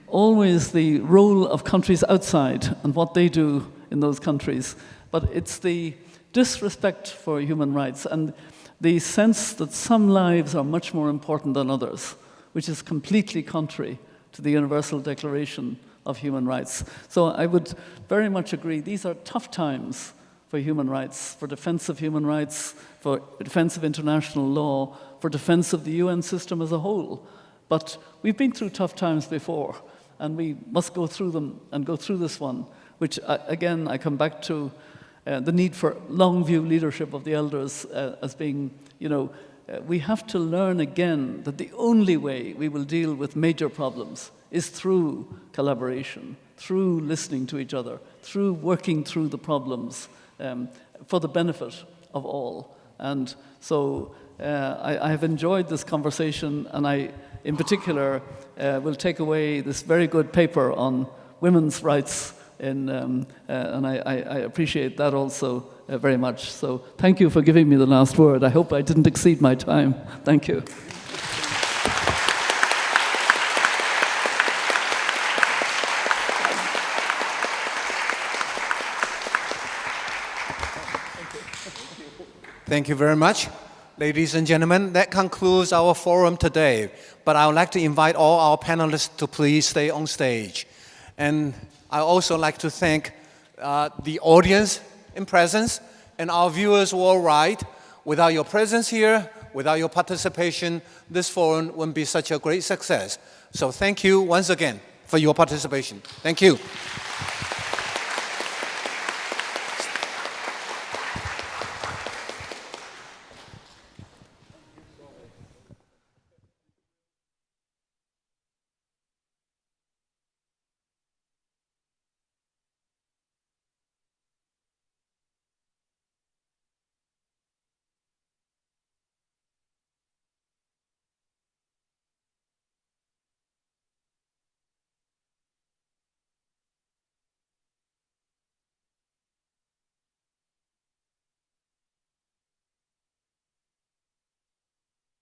always the role of countries outside and what they do in those countries. But it's the disrespect for human rights and the sense that some lives are much more important than others, which is completely contrary to the Universal Declaration of Human Rights. So I would very much agree, these are tough times for human rights, for defense of human rights, for defense of international law, for defense of the UN system as a whole. But we've been through tough times before, and we must go through them and go through this one, which, again, I come back to the need for long view leadership of the elders as being, we have to learn again that the only way we will deal with major problems is through collaboration, through listening to each other, through working through the problems for the benefit of all. And so I have enjoyed this conversation, and I, in particular, will take away this very good paper on women's rights, and I appreciate that also very much. So thank you for giving me the last word. I hope I didn't exceed my time. Thank you. Thank you very much. Ladies and gentlemen, that concludes our forum today. But I would like to invite all our panelists to please stay on stage. And I also like to thank the audience in presence and our viewers worldwide. Without your presence here, without your participation, this forum wouldn't be such a great success. So thank you once again for your participation. Thank you.